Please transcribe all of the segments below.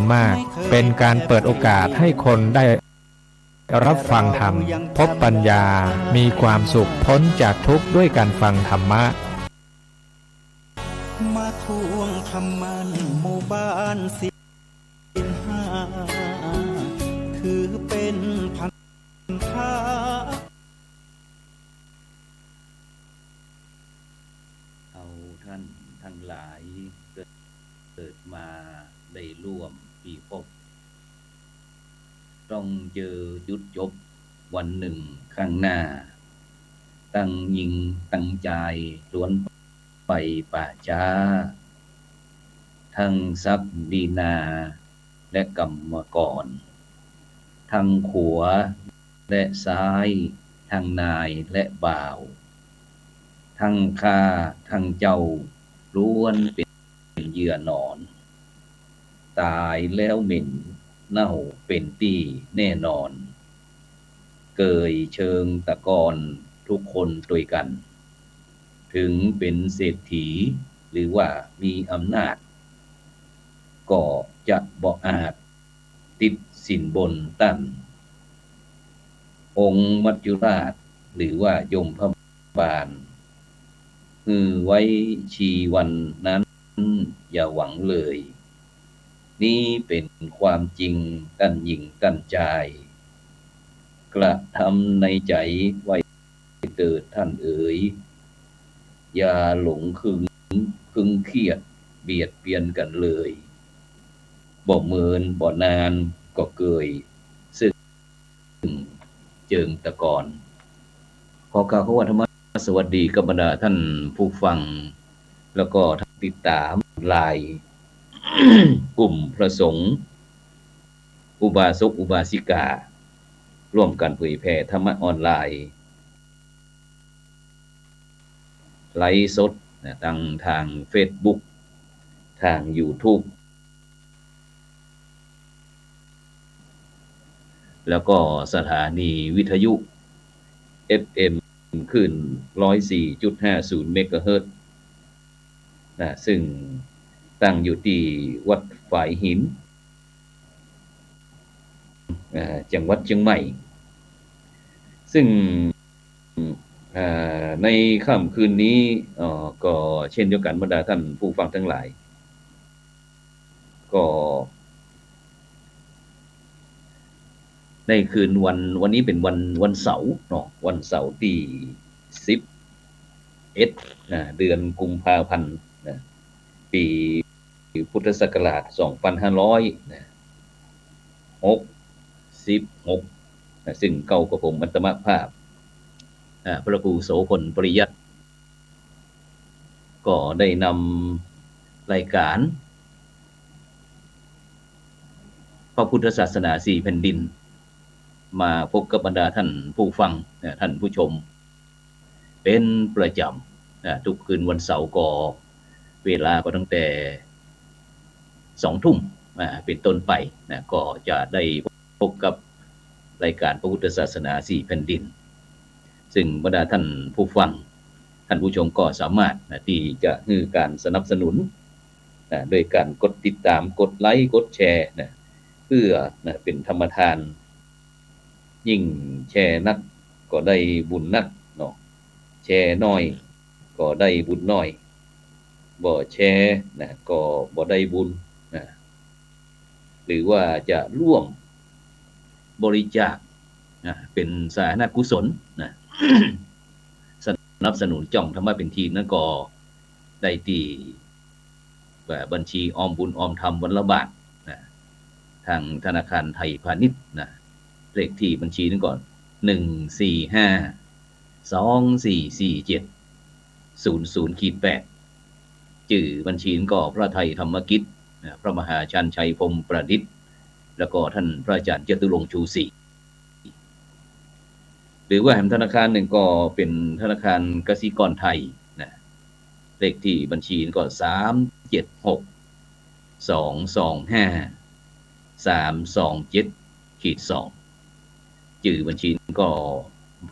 ญมากเป็นการเปิดโอกาสให้คนได้รับฟังธรรมพบปัญญามีความสุขพ้นจากทุกข์ด้วยการฟังธรรมะมาทวงคำมันหมู่บ้านศีลห้าถือเป็นพันธะเอาท่านทั้งหลายเกิดมาได้ร่วมปีพบต้องเจอจุดจบวันหนึ่งข้างหน้าตั้งยิงตั้งใจล้วนไปป่าช้าทั้งทรัพย์ดีนาและกรรมกรทั้งขัวและซ้ายทั้งนายและบ่าวทั้งข้าทั้งเจ้าล้วนเป็นเหยื่อนอนตายแล้วเหม็นเน่าเป็นตี้แน่นอนเกยเชิงตะกอนทุกคนด้วยกันถึงเป็นเศรษฐีหรือว่ามีอำนาจก็จะบ่อาจติดสินบนตั้นองค์มัจจุราชหรือว่ายมพบาลไว้ชีวันนั้นอย่าหวังเลยนี่เป็นความจริงกั้นยิงกั้นใจกระทำในใจไว้เกิดท่านเอ๋ยอย่าหลงคึงเครียดเบียดเบียนกันเลยบ่เมินบ่นานก็เกยซึ่งเจิงตะกอนขอกล่าวคำว่าธรรมะสวัสดีกับบรรดาท่านผู้ฟังแล้วก็ติดตามไลน์ กลุ่มพระสงฆ์อุบาสกอุบาสิการ่วมกันเผยแผ่ธรรมะออนไลน์ไลฟ์สดทาง Facebook ทาง YouTube แล้วก็สถานีวิทยุ FM ขึ้น 104.50 เมกะเฮิรตซ์ซึ่งตั้งอยู่ที่วัดฝายหินจังหวัดเชียงใหม่ซึ่งในค่ำคืนนี้ก็เช่นเดียวกันบรรดาท่านผู้ฟังทั้งหลายก็ในคืนวันนี้เป็นวันเสาร์เนาะวันเสาร์ที่11เดือนกุมภาพันธ์ปีพุทธศักราช2566ซึ่งเก่ากับผมอัตมภาพพระครูโสพลปริยัติก็ได้นำรายการพระพุทธศาสนาสี่แผ่นดินมาพบกับบรรดาท่านผู้ฟังท่านผู้ชมเป็นประจำทุกคืนวันเสาร์ก็เวลาก็ตั้งแต่20:00 นเป็นต้นไปก็จะได้พบกับรายการพระพุทธศาสนาสี่แผ่นดินซึ่งบรรดาท่านผู้ฟังท่านผู้ชมก็สามารถที่จะให้การสนับสนุนโดยการกดติดตามกดไลค์กดแชร์เพื่อเป็นธรรมทานยิ่งแชร์นักก็ได้บุญนักเนาะแชร์น้อยก็ได้บุญน้อยบ่แชร์ก็บ่ได้บุญหรือว่าจะร่วมบริจาคเป็นสาธารณกุศลสนับสนุนจ่องธรรมะเป็นทีนั้นก็ได้ที่บัญชีออมบุญออมธรรมวันละบาททางธนาคารไทยพาณิชย์เลขที่บัญชีนั้นก่อน145244700-8ชื่อบัญชีนั้นก็พระไทยธรรมกิจพระมหาชันชัยพรหมประดิษฐ์แล้วก็ท่านพระอาจารย์จตุรงค์ชูศรีหรือว่าแห่งธนาคารหนึ่งก็เป็นธนาคารกสิกรไทยเลขที่บัญชีก็376225327327-2ชื่อบัญชีก็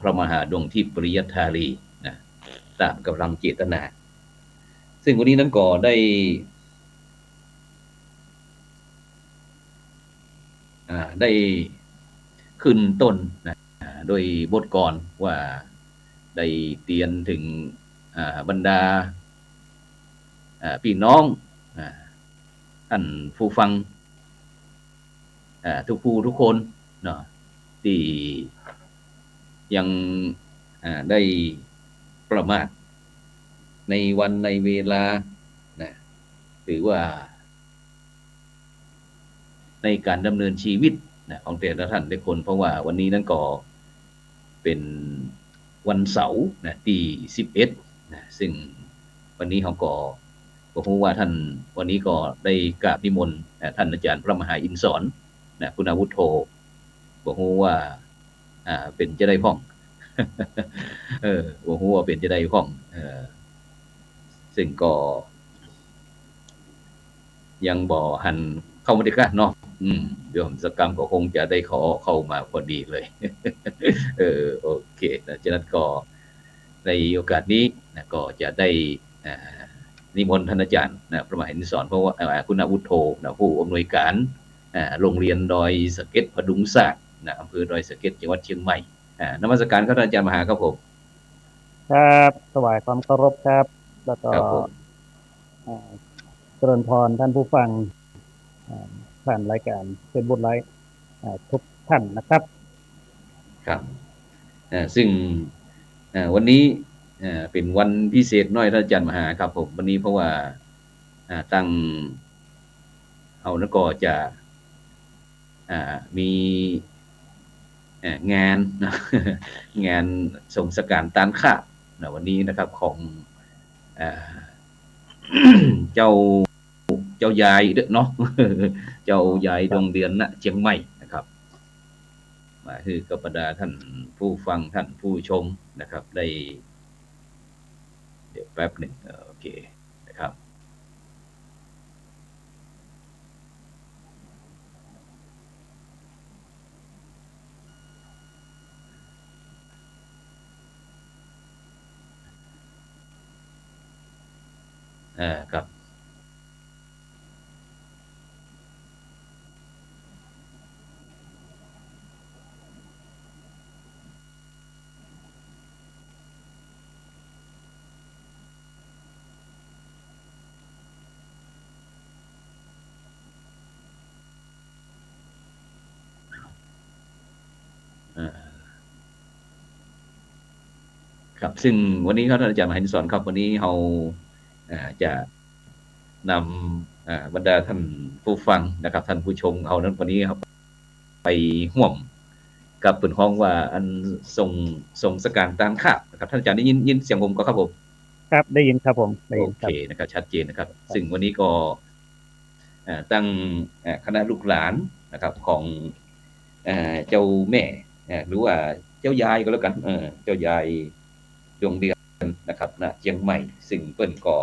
พระมหาดวงทิพย์ปริยัตถารีตามกำลังเจตนาซึ่งวันนี้นั้นก็ได้ ได้ขึ้นต้นนะโดยบทกลอนว่าได้เตียนถึงบรรดาพี่น้องท่านผู้ฟังทุกผู้ทุกคนเนาะที่ยังได้ประมาทในวันในเวลานะหรือว่าในการดำเนินชีวิตนะของแต่ละท่านแต่คนเพราะว่าวันนี้นั้นก็เป็นวันเสาร์นะที่11นะซึ่งวันนี้เขาก็รู้ว่าท่านวันนี้ก็ได้กราบนิมนต์ท่านอาจารย์พระมหาอินทร์สอนนะคุณอาวุโธบอกว่าเป็นจะได้พ่องบอกว่าเป็นจะได้พ่องซึ่งก็ยังบ่หันเข้ามาได้กันเนาะเดี๋ยวสกรรมก็คงจะได้ขอเข้ามาพอดีเลยโอเคนะฉะนั้นก็ในโอกาสนี้นะก็จะได้นิมนต์ท่านอาจารย์นะพระมหาอินทร์สอนเพราะว่าคุณอาวุโธนะผู้อำนวยการโรงเรียนดอยสะเก็ดพดุงศักดิ์นะอำเภอดอยสะเก็ดจังหวัดเชียงใหม่นมัสการครับอาจารย์มหาครับผมครับถวายความเคารพครับแล้วก็เจริญพรท่านผู้ฟังผ่านรายการเป็นบุญไลฟ์ทุกท่านนะครับครับซึ่งวันนี้เป็นวันพิเศษน้อยท่านอาจารย์มหาครับผมวันนี้เพราะว่าตั้งเอาแล้วก็จะมีงานนะงานส่งสการตานข้านะวันนี้นะครับของเจ้ายายเนาะเจ้ายายดวงเดือนณเชียงใหม่นะครับมาคือกับบรรดาท่านผู้ฟังท่านผู้ชมนะครับได้เดี๋ยวแป๊บหนึ่งโอเคนะครับครับครับซึ่งวันนี้ครับท่านอาจารย์มหาอินทร์สอนครับวันนี้เราจะนำบรรดาท่านผู้ฟังนะครับท่านผู้ชมเอานั้นวันนี้ครับไปห่วมกับเปิดห้องว่าอันส่งสการตามข่าวนะครับท่านอาจารย์ได้ยินเสียงผมก็ครับผมครับได้ยินครับผมโอเคนะครับชัดเจนนะครับซึ่งวันนี้ก็ตั้งคณะลูกหลานนะครับของเจ้าแม่หรือว่าเจ้ายายก็แล้วกันเจ้ายายดวงเดือนนะครับณเชียงใหม่ซึ่งเปิ้นก็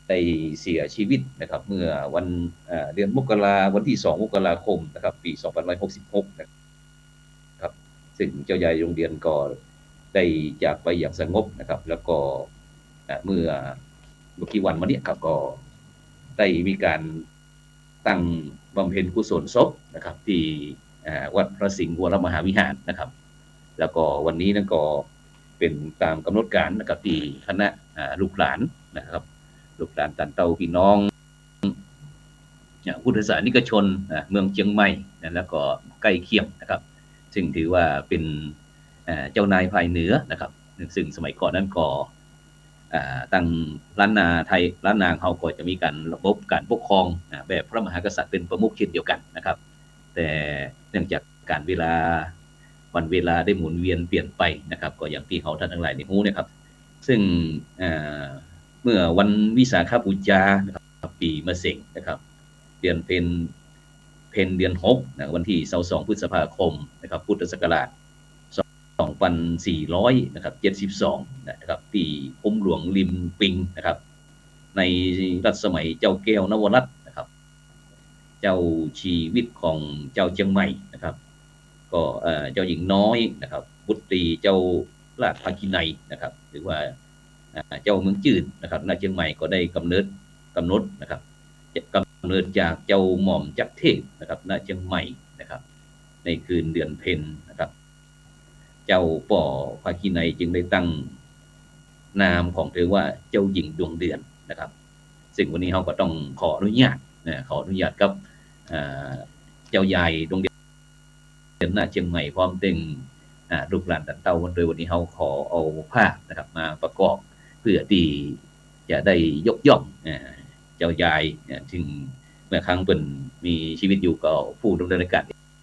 ได้เสียชีวิตนะครับเมื่อวันเดือนมกราวันที่2มกราคมนะครับปี2566นะครับซึ่งเจ้ายายดวงเดือนก็ได้จากไปอย่างสงบนะครับแล้วก็เมื่อกี่วันมาเนี้ยครับก็ได้มีการตั้งบำเพ็ญกุศลศพนะครับที่วัดพระสิงห์วรมหาวิหารนะครับแล้วก็วันนี้นั่นก็เป็นตามกำหนดการนะครับที่คณะลูกหลานนะครับลูกหลานตันเตาพี่น้องพุทธศาสนิกชนเมืองเชียงใหม่แล้วก็ใกล้เคียงนะครับซึ่งถือว่าเป็นเจ้านายภายเหนือนะครับซึ่งสมัยก่อนนั้นก็ตั้งล้านนาไทยล้านนาเขาก็จะมีการระบบการปกครองแบบพระมหากษัตริย์เป็นประมุขเช่นเดียวกันนะครับแต่เนื่องจากการเวลาวันเวลาได้หมุนเวียนเปลี่ยนไปนะครับก็อย่างที่เขาท่านทั้งหลายได้รู้นะครับซึ่งเมื่อวันวิสาขบูชานะครับปีมะเส็งนะครับเดือนเป็นเดือน6นะวันที่22พฤษภาคมนะครับพุทธศักราช2400นะครับ72นะครับที่พมหลวงริมปิงนะครับในรัชสมัยเจ้าแก้วนวรัตน์นะครับเจ้าชีวิตของเจ้าเชียงใหม่นะครับก็เจ้าหญิงน้อยนะครับบุตรีเจ้าราชภาคินัยนะครับหรือว่าเจ้าเมืองจืดนะครับณเชียงใหม่ก็ได้กำหนดนะครับกำ ำเนิดจากเจ้าหม่อมจักรเทพนะครับณเชียงใหม่นะครับในคืนเดือนเพ็ญนะครับเจ้าป่อภาคีนัยจึงได้ตั้งนามของเธอว่าเจ้าหญิงดวงเดือนนะครับซึ่งวันนี้เราก็ต้องขออนุญาตขออนุญาตกับเจ้าใหญ่ดวงเดือนณเชียงใหม่พร้อมตึงลูกหลานตันเต้าโดยวันนี้เราขอเอาภาพนะครับมาประกอบเพื่อที่จะได้ยกย่องเจ้ายายถึงเมื่อครั้งเป็นมีชีวิตอยู่ก็ผู้ดำเนินการ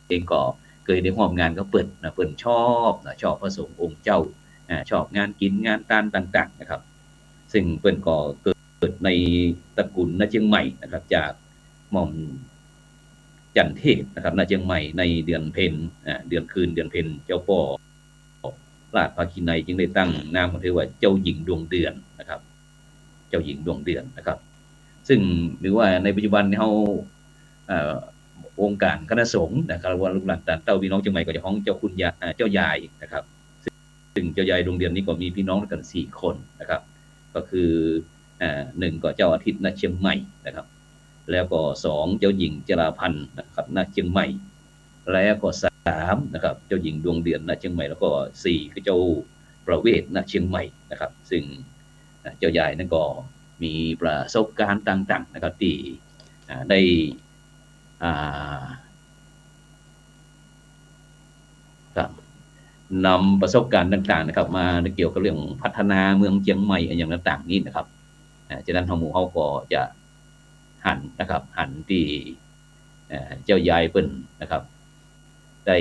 เองก็เคยได้ร่วมงานก็เปิดชอบชอบพระสงฆ์องค์เจ้าชอบงานกินงานการต่างๆนะครับซึ่งเปิ่นก็เกิดในตระกูลณเชียงใหม่นะครับจากหม่อมจันเทพนะครับณเชียงใหม่ในเดือนเพ็ญเดือนคืนเดือนเพ็ญเจ้าป่อราชภาคีนัยจึงได้ตั้งนามของเธอว่าเจ้าหญิงดวงเดือนนะครับเจ้าหญิงดวงเดือนนะครับซึ่งหรือว่าในปัจจุบันเราองค์การคณะสงฆ์นะครับว่าลูกหลานเต้าพี่น้องเชียงใหม่ก็จะของเจ้าคุณเจ้ายายนะครับซึ่งเจ้ายายดวงเดือนนี้ก็มีพี่น้องด้วยกัน4คนนะครับก็คือ1ก็เจ้าอาทิตย์ณเชียงใหม่นะครับแล้วก็2เจ้าหญิงจราพันธ์นะครับณเชียงใหม่แล้วก็3นะครับเจ้าหญิงดวงเดือนณเชียงใหม่แล้วก็4คือเจ้าประเวศณเชียงใหม่นะครับซึ่งเจ้ายายนั้นก็มีประสบการณ์ต่างๆนะครับที่ได้นำประสบการณ์ต่างๆนะครับมาเกี่ยวกับเรื่องพัฒนาเมืองเชียงใหม่อย่างต่างๆนี้นะครับฉะนั้นหมู่เฮาก็จะหันที่เจ้ายายเปิ้นนะครับได้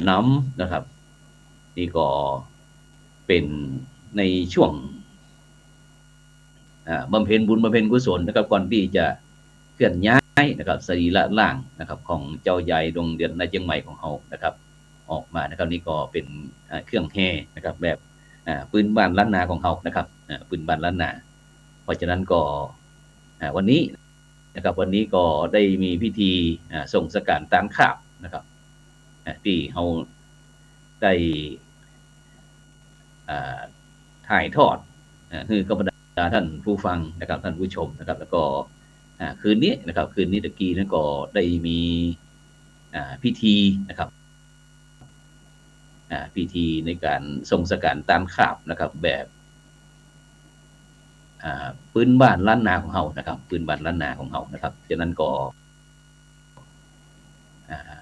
นำนะครับนี่ก็เป็นในช่วงบำเพ็ญบุญบำเพ็ญกุศลนะครับก่อนที่จะเคลื่อนย้ายนะครับสรีระร่างนะครับของเจ้าใหญ่ดวงเดือนณเชียงใหม่ของเฮานะครับออกมานะครับนี่ก็เป็นเครื่องแห่นะครับแบบปืนบ้านล้านนาของเฮานะครับปืนบ้านล้านนาเพราะฉะนั้นก็วันนี้นะครับวันนี้ก็ได้มีพิธีส่งสการตามขาบนะครับที่เฮาได้ถ่ายทอดคือกับบรรดาท่านผู้ฟังนะครับท่านผู้ชมนะครับแล้วก็คืนนี้นะครับคืนนี้ตะกี้นั้นก็ได้มีพิธีนะครับพิธีในการทรงสการตามขาบนะครับแบบปืนบ้านล้านนาของเฮานะครับปืนบ้านล้านนาของเฮานะครับฉะนั้นก็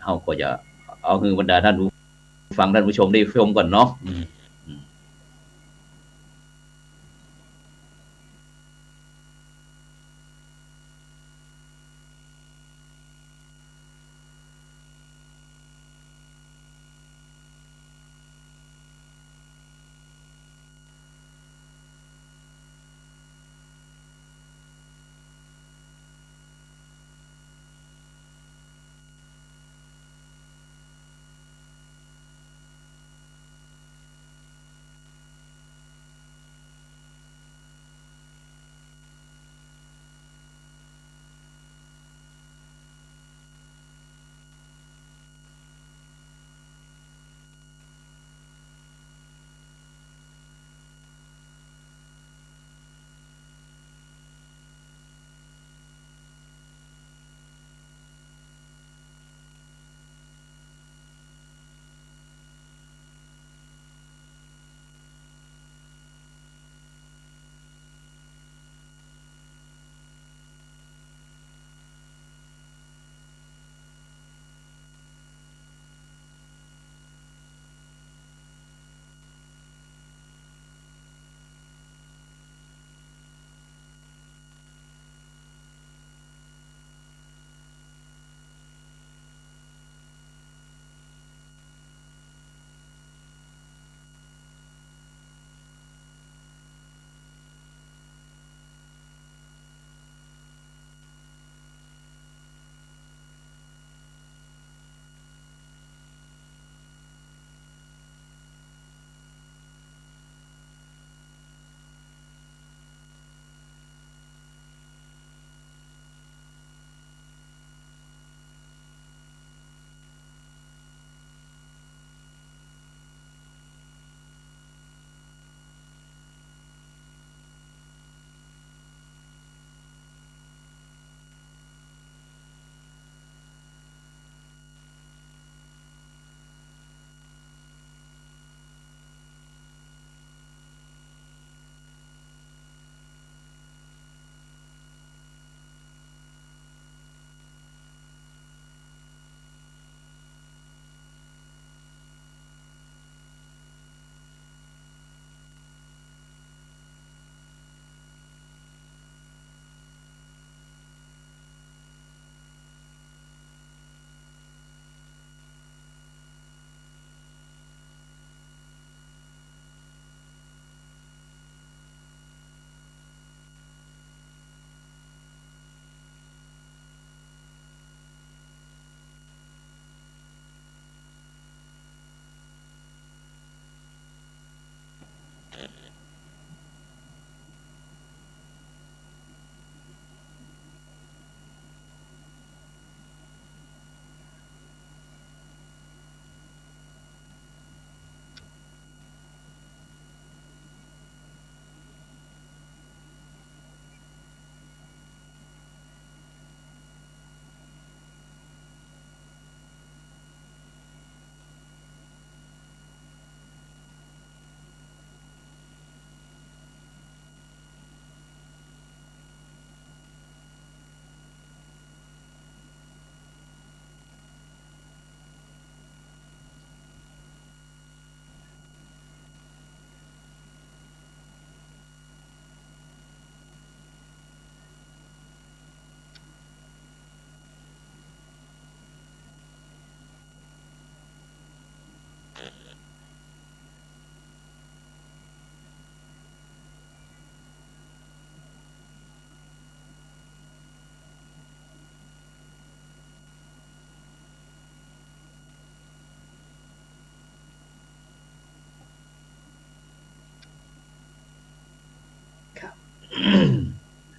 เฮาก็จะเอาคือบรรดาท่านผู้ฟังท่านผู้ชมได้ชมก่อนเนาะ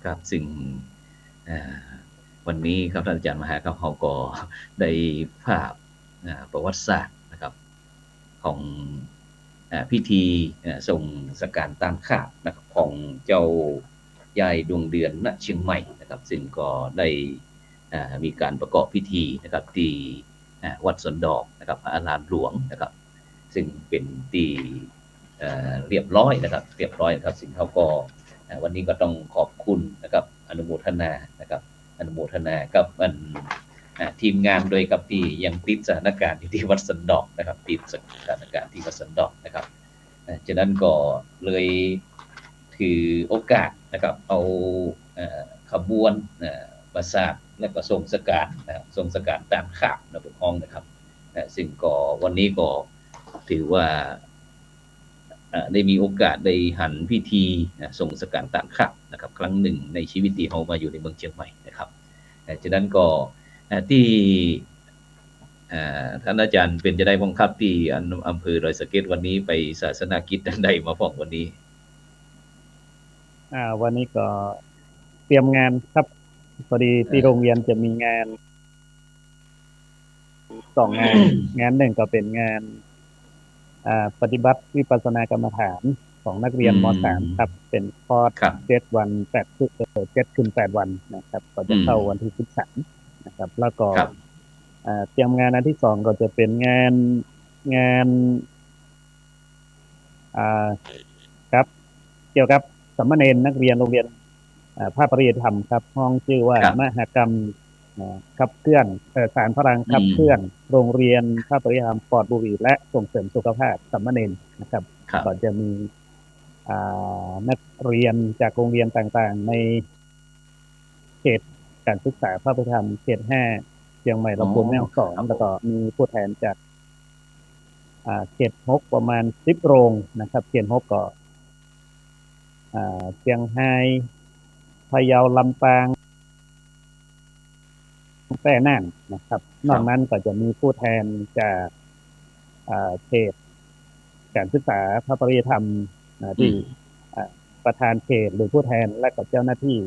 ครับสิ่งอ่าวันนี้ครับท่านอาจารย์มหาครับเขาก็ได้ภาพประวัติศาสตร์นะครับของพิธีส่งสการตามข่าวนะครับของเจ้ายายดวงเดือนณเชียงใหม่นะครับซึ่งก็ได้มีการประกอบพิธีนะครับที่วัดสวนดอกนะครับพระอารามหลวงนะครับซึ่งเป็นที่เรียบร้อยนะครับเรียบร้อยนะครับซึ่งเขาก็วันนี้ก็ต้องขอบคุณนะครับอนุโมทนานะครับอนุโมทนากับทีมงานโดยกับที่ยังติดสถานการณ์อยู่ที่วัดสันดอกนะครับติดสถานการณ์ที่วัดสันดอกนะครับฉะนั้นก็เลยถือโอกาสนะครับเอาขบวนประสาทและก็ทรงสการทรงสการตามข่าวนะพวกพ้องนะครับซึ่งก็วันนี้ก็ถือว่าได้มีโอกาสได้หันพิธีส่งสการตามข่าวนะครับครั้งหนึ่งในชีวิตที่เรามาอยู่ในเมืองเชียงใหม่นะครับฉะนั้นก็ที่ท่านอาจารย์เป็นจะได้บังคับที่อำเภอดอยสะเก็ดวันนี้ไปศาสนากิจใดมาฟ้องวันนี้วันนี้ก็เตรียมงานครับพอดีที่โรงเรียนจะมีงาน2 งาน งานหนึ่งก็เป็นงานปฏิบัติวิปัสสนากรรมฐานของนักเรียนม.3 ครับเป็นคอร์ส7 วัน7 คืน 8 วันนะครับก็จะเข้าวันที่13นะครับแล้วก็เตรียมงานอันที่2ก็จะเป็นงานครับเกี่ยวกับสามเณรนักเรียนโรงเรียนภาคปริยธรรมครับห้องชื่อว่ามหกรรมขับเคลื่อนสารพลังขับเคลื่อนโรงเรียนภาคปริยธรรมปลอดบุหรี่และส่งเสริมสุขภาพสามเณรนะครับก็จะมีนักเรียนจากโรงเรียนต่างๆในเขตการศึกษาภาคปริยธรรมเขต5เชียงใหม่ลำพูนแม่ฮ่องสอนแล้วก็มีผู้แทนจากเขต6ประมาณ10 โรงนะครับเขต6ก็เชียงรายพะเยาลำปางแพร่น่านนะครับนอกนั้นก็จะมีผู้แทนจากเขตการศึกษาพระปริยธรรมที่ประธานเขตหรือผู้แทนและกับเจ้าหน้าที่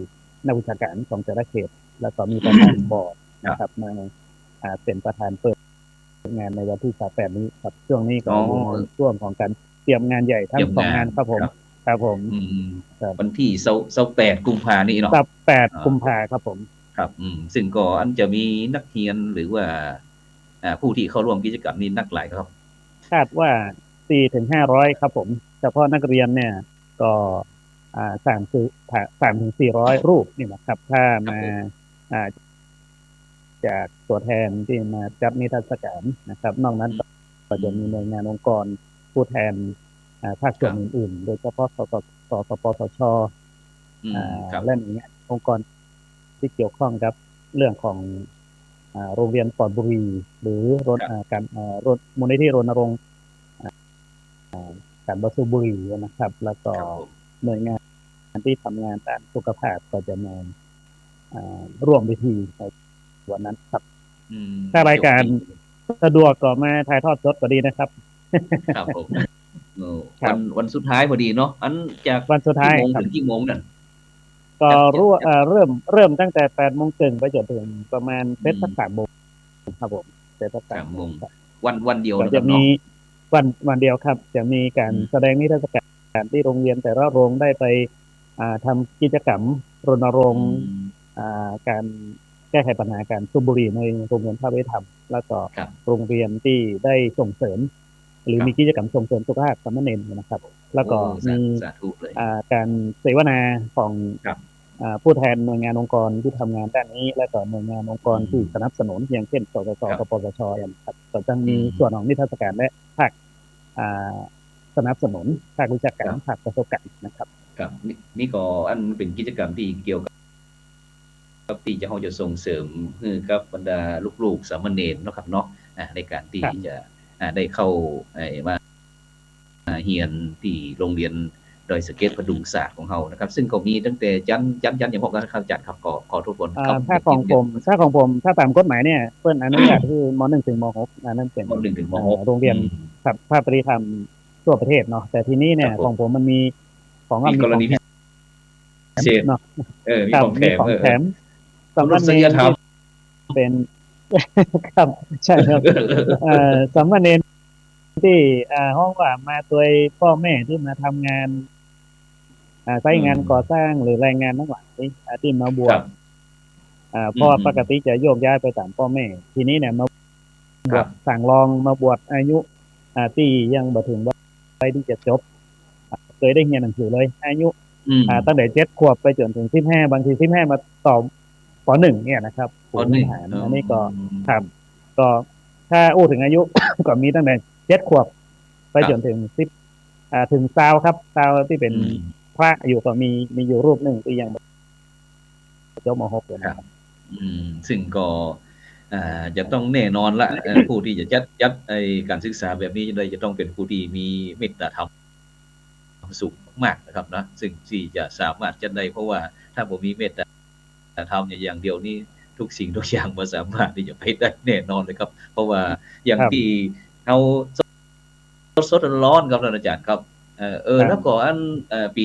นักวิชาการของแต่ละเขตแล้วก็มีประธานบอร์ดนะครับมาเป็นประธานเปิดงานในวันที่28นี้ครับช่วงนี้ก็อยู่ในช่วงของการเตรียมงานใหญ่ทั้ง2 งานครับผมครับผมวันที่28 กุมภาพันธ์นี้เนาะ28 กุมภาพันธ์ครับผมครับซึ่งก็อันจะมีนักเรียนหรือว่าผู้ที่เข้าร่วมกิจกรรมนี้นักหลายครับคาดว่า 400-500 ครับผมเฉพาะนักเรียนเนี่ยก็300-400 รูปนี่นะครับถ้ามาจากตัวแทนที่มาจัดนิทรรศการนะครับนอกนั้นก็จะมีหน่วยงานองค์กรผู้แทนภาคส่วนอื่นๆโดยเฉพาะสปสชและอย่างเงี้ยองค์กรที่เกี่ยวข้องกับเรื่องของโรงเรียนปลอดบุหรี่หรือมูลนิธิรณรงค์การบสูบบุหรี่นะครับแล้วก็หน่วยงานที่ทำงานด้านสุขภาพก็จะมาร่วมพิธีในวันนั้นครับถ้ารายการสะดวกก็มาถ่ายทอดสดก็ดีนะครับครับผมวันสุดท้ายพอดีเนาะอันจากวันสุดท้ายถึงกี่โมงนั่นก็เริ่มตั้งแต่ 8:30 นไปจนถึงประมาณ3 โมงครับผม3 โมงวันเดียวจะมีวันเดียวครับจะมีการแสดงนิทรรศการที่โรงเรียนแต่ละโรงได้ไปทำกิจกรรมรณรงค์การแก้ไขปัญหาการสูบบุหรี่ในโรงเรียนภาคปริยธรรมแล้วก็โรงเรียนที่ได้ส่งเสริมหรือมีกิจกรรมส่งเสริมสุขภาพสามเณรนะครับแล้วก็มีการเสวนาของผู้แทนหน่วยงานองค์กรที่ทำงานด้านนี้และก็หน่วยงานองค์กรที่สนับสนุนอย่างเช่นสสสปสชครับก็จะมีส่วนของนิทรรศการและภาคสนับสนุนภาควิชาการภาคประสบการณ์นะครับครับนี่ก็อันเป็นกิจกรรมที่เกี่ยวกับที่จะเราจะส่งเสริมให้กับบรรดาลูกๆสามเณรเนาะครับเนาะในการที่จะได้เข้ามาเรียนที่โรงเรียนดอยสะเก็ดพดุงศาสตร์ของเรานะครับซึ่งก็มีตั้งแต่จันอย่างพวกนั้นครับอาจารย์ครับขอทุกคนถ้าของผมถ้าตามกฎหมายเนี่ยเพิ่นอนุญาตที่ม.1 ถึงม.6นั่นเป็นม.1 ถึงม.6 โรงเรียนครับภาคปริยธรรมทั่วประเทศเนาะแต่ทีนี้เนี่ยของผมมันมีของว่ามีกรณี เช่น เนาะ มี ครับ ของแถ มี ม ของแถม ม สาม นุษ เณ ย ร ธรรม ที่เป็น ครับใช่ครับสามเณรที่ห้องว่ามาโดยพ่อแม่ที่มาทำงานใช้งานก่อสร้างหรือแรงงานทั้งหลายที่มาบ คว รั ช บ พ่อปกติจะโยกย้ายไปตามพ่อแม่ ทีนี้เนี่ยมาบวชสั่งรองมาบวชอายุที่ยังบ่ถึงวัยที่จะจบเคยได้เรียนหนังสือเลย อายุตั้งแต่7 ขวบไปจนถึง15บางที15มาต่อป.1เนี่ยนะครับ ปหนึ่ง ฐานอันนี้ก็ครับก็ถ้าอู้ถึงอายุ ก็มีตั้งแต่7 ขวบไปจนถึง10ถึง20ครับ20ที่เป็นพระอยู่ก็มีอยู่รูปหนึ่งที่ยังจบม.6อยู่นะครับ ซึ่งก็จะต้องแน่นอนละผู้ที่จะจัดการศึกษาแบบนี้จะต้องเป็นผู้ที่มีเมตตาธรรมสูงมากนะครับนะซึ่งที่จะสามารถจัดได้เพราะว่าถ้าผมมีเมตตาธรรมอย่างเดียวนี่ทุกสิ่งทุกอย่างบ่สามารถที่จะไปได้แน่นอนเลยครับเพราะว่าอย่างที่เอาสดๆร้อนๆครับท่านอาจารย์ครับแล้วก็อันปี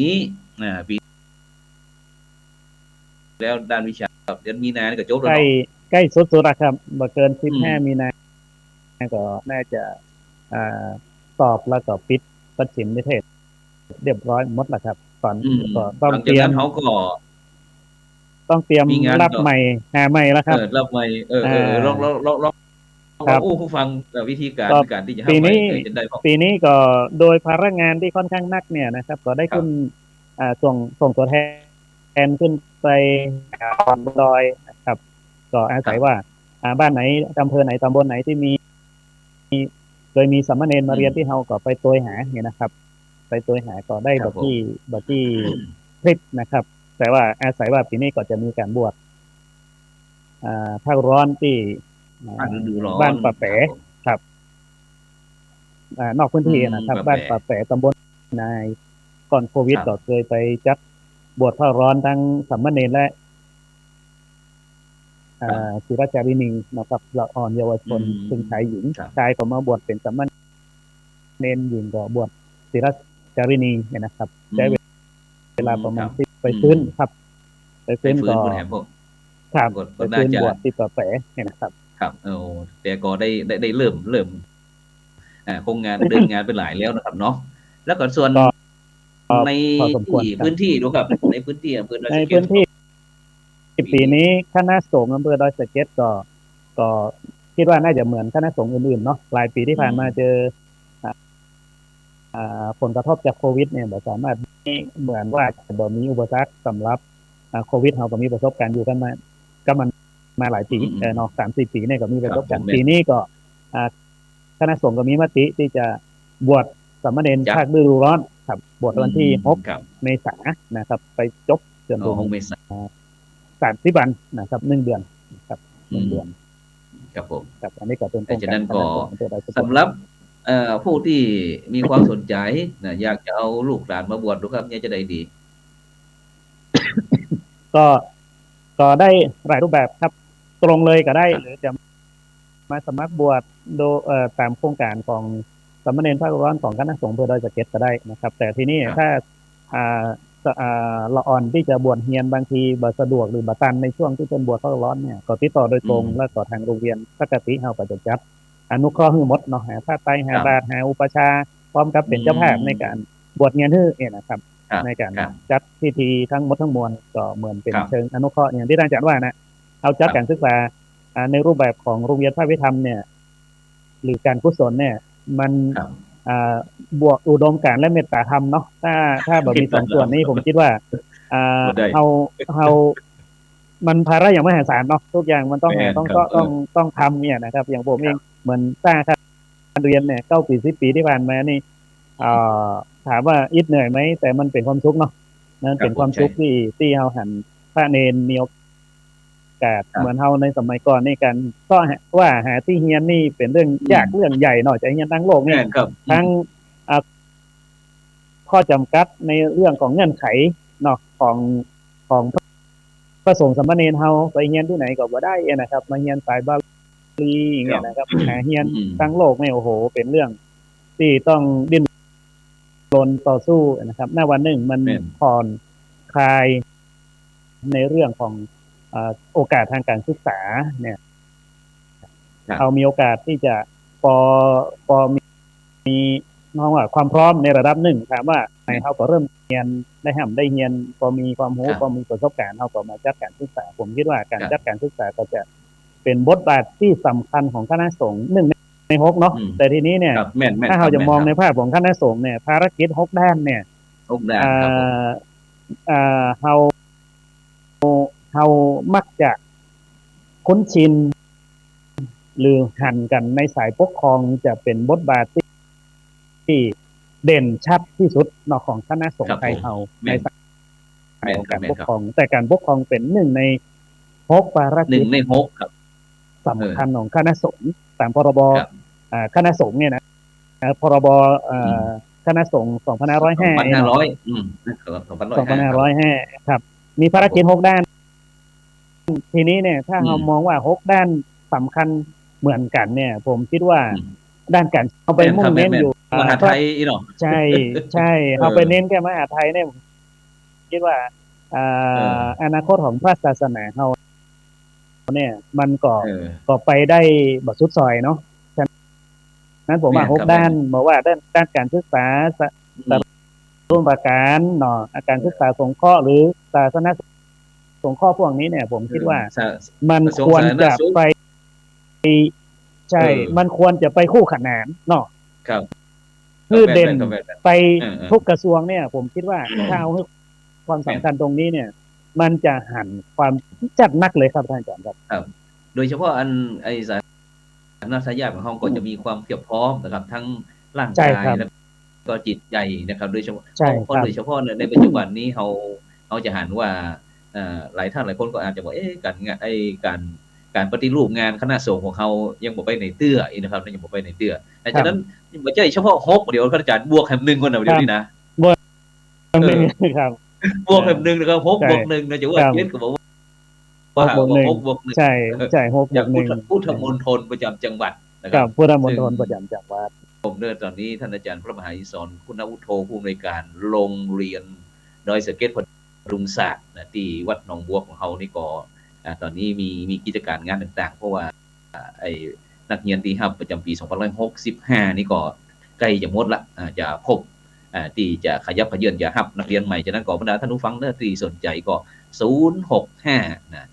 นี้ปีแล้วด้านวิชาครับเดือนมีนาก็จบแล้วเนาะใกล้สุดๆครับบ่เกิน15มีนาก็น่าจะสอบแล้วก็ปิดประชิมนิเทศเรียบร้อยหมดแล้วครับตอนก็ต้องเตรียมเขาก็ต้องเตรียมรับใหม่หาใหม่แล้วครับรับใหม่ลองผู้ฟังวิธีการที่จะหาใหม่จะได้ปีนี้ก็โดยภาระงานที่ค่อนข้างหนักเนี่ยนะครับก็ได้ขึ้นส่งตัวแทนขึ้นไปบนดอยนะครับก็อาศัยว่าบ้านไหนอำเภอไหนตำบลไหนที่มีโดยมีสามเณรมาเรียนที่เฮาก็ไปตัวหาเนี่ยนะครับไปตัวหาก็ได้แบบที่คลิปนะครับแต่ว่าอาศัยว่าปีนี้ก็จะมีการบวชภาคร้อนที่บ้านป่าแปะครับนอกพื้นที่นะครับบ้านป่าแปะตำบลนายก่อนโควิดก็เคยไปจัดบวชภาคร้อนทั้งสามเณรและศิรจารินีนะครับละอ่อนเยาวชนซึ่งชายหญิงชายก็มาบวชเป็นสามเณรหญิงก็บวชศิรจารินีนะครับใช้เวลาประมาณ10ไปฟื้นครับไปฟื้นก็ครับไปฟื้นบวชที่ป่าแปะนะครับครับแต่ก็ได้เริ่มโครงงานเดินงานไปหลายแล้วนะครับเนาะแล้วก็ส่วนในพื้นที่ดูครับในพื้นที่อำเภอดอยสะเก็ดปีนี้คณะสงฆ์อำเภอดอยสะเก็ดก็คิดว่าน่าจะเหมือนคณะสงฆ์อื่นๆเนาะหลายปีที่ผ่านมาเจอผลกระทบจากโควิดเนี่ยบ่สามารถเหมือนว่าจะบ่มีอุปสรรคสำหรับโควิดเฮาก็มีประสบการณ์อยู่กันมาหลายปีเนาะ 3-4 ปีเนี่ยก็มีประสบการณ์ปีนี้ก็คณะสงฆ์ก็มีมติที่จะบวชสามเณรภาคฤดูร้อนครับบวชวันที่6เมษายนนะครับไปจบจนถึง6เมษายน30 วันนะครับ1 เดือนนะครับ1 เดือนครับผมครับอันนี้ก็เป็นฉะนั้นก็สำหรับผู้ที่มีความสนใจอยากจะเอาลูกหลานมาบวชดูครับเนี่ยจะได้ดีก็ได้หลายรูปแบบครับตรงเลยก็ได้หรือจะมาสมัครบวชโดยตามโครงการของสามเณรภาคร้อนของคณะสงฆ์อำเภอดอยสะเก็ดก็ได้นะครับแต่ทีนี้ถ้าละอ่อนที่จะบวชเฮียนบางทีบ่สะดวกหรือบ่ตันในช่วงที่เป็นบวชภาคร้อนเนี่ยก็ติดต่อโดยตรงแล้วก็ทางโรงเรียนปกติเฮาก็จะจัดอนุเคราะห์ให้หมดเนาะหาผ้าไตรหาบาตรหาอุปชาพร้อมกับเป็นเจ้าภาพในการบวชเฮียนให้นะครับในการจัดพิธีทั้งหมดทั้งมวลก็เหมือนเป็นเชิงอนุเคราะห์อย่างที่อาจารย์ว่านะเอาจัดการศึกษาในรูปแบบของโรงเรียนภาควิธรรมเนี่ยหรือการกุศลเนี่ยมันบวกอุดมการณ์และเมตตาธรรมเนาะถ้าแบบมี2ส่วนนี้ผมคิดว่าเฮามันภาระอย่างมหาศาลเนาะทุกอย่างมันต้องทำเนี่ยนะครับอย่างผมเองเหมือนสร้างการเรียนเนี่ย9 ปี 10 ปีที่ผ่านมานี่ถามว่าอิดเหนื่อยไหมแต่มันเป็นความสุขเนาะนั่นเป็นความสุขที่เฮาหันพระเนรมีโอกาสเหมือนเฮาในสมัยก่อนในการก็ว่าหาที่เฮียนนี่เป็นเรื่องยากเรื่องใหญ่หน่อยจะเฮียนทั้งโลกนี่ทั้งข้อจำกัดในเรื่องของเงื่อนไขเนาะของพระสงฆ์สามเณรเฮาไปเฮียนที่ไหนก็บ่ได้นะครับมาเฮียนสายบาลีอย่างเงี้ยนะครับหาเฮียนทั้งโลกนี่โอ้โหเป็นเรื่องที่ต้องดิ้นรนต่อสู้นะครับณวันหนึ่งมันผ่อน คลายในเรื่องของโอกาสทางการศึกษาเนี่ยเรามีโอกาสที่จะพอมีน้องว่าความพร้อมในระดับหนึ่งถามว่าเขาก็เริ่มเรียนได้เรียนพอมีความรู้พอมีประสบการณ์เขาก็มาจัดการศึกษาผมคิดว่าการจัดการศึกษาก็จะเป็นบทบาทที่สำคัญของคณะสงฆ์หนึ่งในหกเนาะแต่ทีนี้เนี่ยถ้าเราจะมองในภาพของคณะสงฆ์เนี่ยภารกิจหกด้านเนี่ยเรามักจะคุ้นชินหรือหันกันในสายปกครองจะเป็นบทบาทที่เด่นชัดที่สุดนอกของคณะสงฆ์ไทยเราในสายของการปกครองแต่การปกครองเป็นหนึ่งในหกภารกิจครับสำคัญของคณะสงฆ์ตามพรบคณะสงฆ์เนี่ยนะพรบคณะสงฆ์2505ครับมีภารกิจ6ด้านทีนี้เนี่ยถ้าเรามองว่า6ด้านสำคัญเหมือนกันเนี่ยผมคิดว่าด้านการเอาไปมุ่งเน้นอยู่มหาไทยเนาะใช่เอาไปเน้นแค่มหาไทยเนี่ยคิดว่าอนาคตของพระศาสนาเราเนี่ยมันก็ไปได้บ่สุดซอยเนาะฉะนั้นผมว่า6ด้านบอกว่าด้านการศึกษาร่วมประการเนาะการศึกษาสงเคราะห์หรือศาสนาสงเคราะห์พวกนี้เนี่ยผมคิดว่ามันควรจะไปใช่มันควรจะไปคู่ขนานเนาะครับคือเด่นไปทุกกระทรวงเนี่ยผมคิดว่าถ้าเอาความสำคัญตรงนี้เนี่ยมันจะหันความจัดนักเลยครับท่านอาจารย์ครับโดยเฉพาะไอ้สาธารณญาติของเขาก็จะมีความเพียบพร้อมนะครับทั้งร่างกายและก็จิตใจนะครับโดยเฉพาะในปัจจุบันนี้เขาจะหันว่าหลายท่านหลายคนก็อาจจะบอกการปฏิรูปงานคณะสงฆ์ของเขายังบอกไปในเตื้อนะครับยังบอกไปในเตื้อแต่ฉะนั้นไม่ใช่เฉพาะ6เดี๋ยวอาจารย์บวกแห่ง1คนเดียวนี่นะบวก1ครับบวกแห่ง1นะครับ6บวก1นะจะว่าเล่นก็บอกว่า6บวก1ใช่6บวก1พุทธมณฑลประจำจังหวัดนะครับพุทธมณฑลประจำจังหวัดผมตอนนี้ท่านอาจารย์พระมหาอิศรคุณวุฒโธผู้อำนวยการโรงเรียนดอยสะเก็ดพดุงศักดิ์นะที่วัดหนองบัวของเขานี่ก็ตอนนี้มีกิจการงานต่างๆเพราะว่าไอ้นักเรียนที่รับประจำปี2565นี่ก็ใกล้จะหมดละจะพบที่จะขยับขยื่นจะรับนักเรียนใหม่ฉะนั้นก็บรรดาท่านผู้ฟังที่สนใจก็065นะ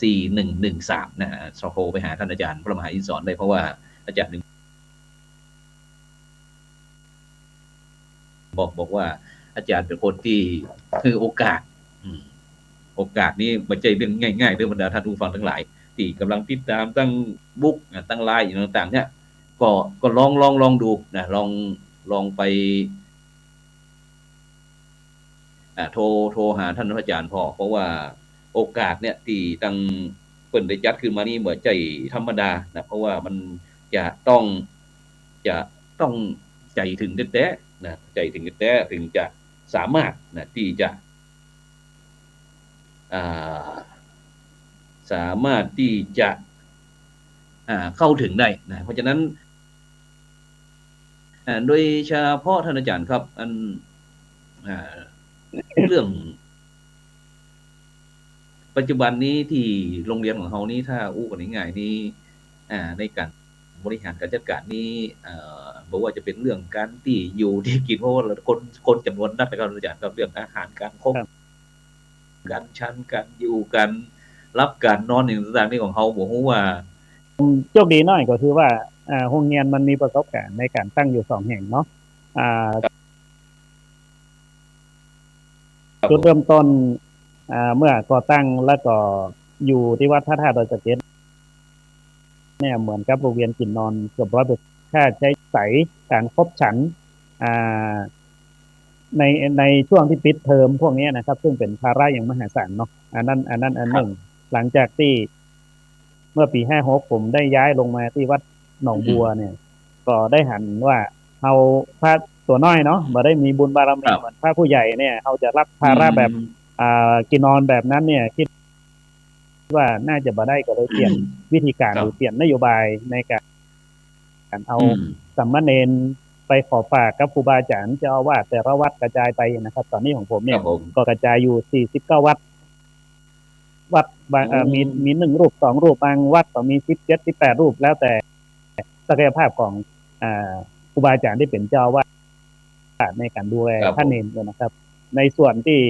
754 4113นะโทรไปหาท่านอาจารย์พระมหาอิศรได้เพราะว่าอาจารย์บอกว่าอาจารย์เป็นคนที่คือโอกาสนี้ไม่ใช่เรื่องง่ายๆเรื่องบรรดาท่านผู้ฟังทั้งหลายที่กำลังติดตามตั้งบุ๊กตั้งไลน์ต่างๆเนี่ยก็ลองดูนะลองไปโทรหาท่านอาจารย์เพราะว่าโอกาสเนี่ยที่ตั้งเปิดได้จัดขึ้นมานี่เหมือนใจธรรมดานะเพราะว่ามันจะต้องใจถึงแท้ๆนะใจถึงแท้ถึงจะสามารถนะที่จะสามารถที่จะเข้าถึงได้นะเพราะฉะนั้นโดยเฉพาะท่านอาจารย์ครับเรื่องปัจจุบันนี้ที่โรงเรียนของเรานี้ถ้าอู้กันง่ายๆนี้ในการบริหารการจัดการนี้บอกว่าจะเป็นเรื่องการที่อยู่ที่กินเพราะว่าคนจำนวนนักนะครับอาจารย์ครับเรื่องอาหารการคบการชั้นการอยู่กันรับการนอนอย่างต่างๆนี่ของเขาบอกว่าโชคดีน้อยก็คือว่าโรงเรียนมันมีประสบการณ์ในการตั้งอยู่2แห่งเนาะจุดเริ่มต้นเมื่อก่อตั้งแล้วก็อยู่ที่วัดพระธาตุดอยสะเก็ดเนี่ยเหมือนกับโรงเรียนกินนอนเกือบ100%ค่าใช้จ่ายการคบฉันในช่วงที่ปิดเทอมพวกนี้นะครับซึ่งเป็นภาระอย่างมหาศาลเนาะอันหนึ่งหลังจากที่เมื่อปี56ผมได้ย้ายลงมาที่วัดหนองบัวเนี่ยก็ได้หันว่าเอาพระตัวน้อยเนาะบ่ได้มีบุญบารมีเหมือนพระผู้ใหญ่เนี่ยเขาจะรับภาระแบบกินนอนแบบนั้นเนี่ยคิดว่าน่าจะบ่ได้ก็เลยเปลี่ยนวิธีการหรือเปลี่ยนนโยบายในการเอาสามเณรไป ไปขอฝากกับครูบาอาจารย์เจ้าอาวาสแต่ละวัดกระจายไปนะครับ ตอนนี้ของผม ค เนี่ รั ย บผม ก็กระจายอยู่49วัดบางมี1รูป2รูปบางวัดก็มี17 18รูปแล้วแต่ศักยภาพของครูบาอาจารย์ที่เป็นเจ้าอาวาสในการดูแล ครับผม ท่านเองนะครับ ในส่วนที่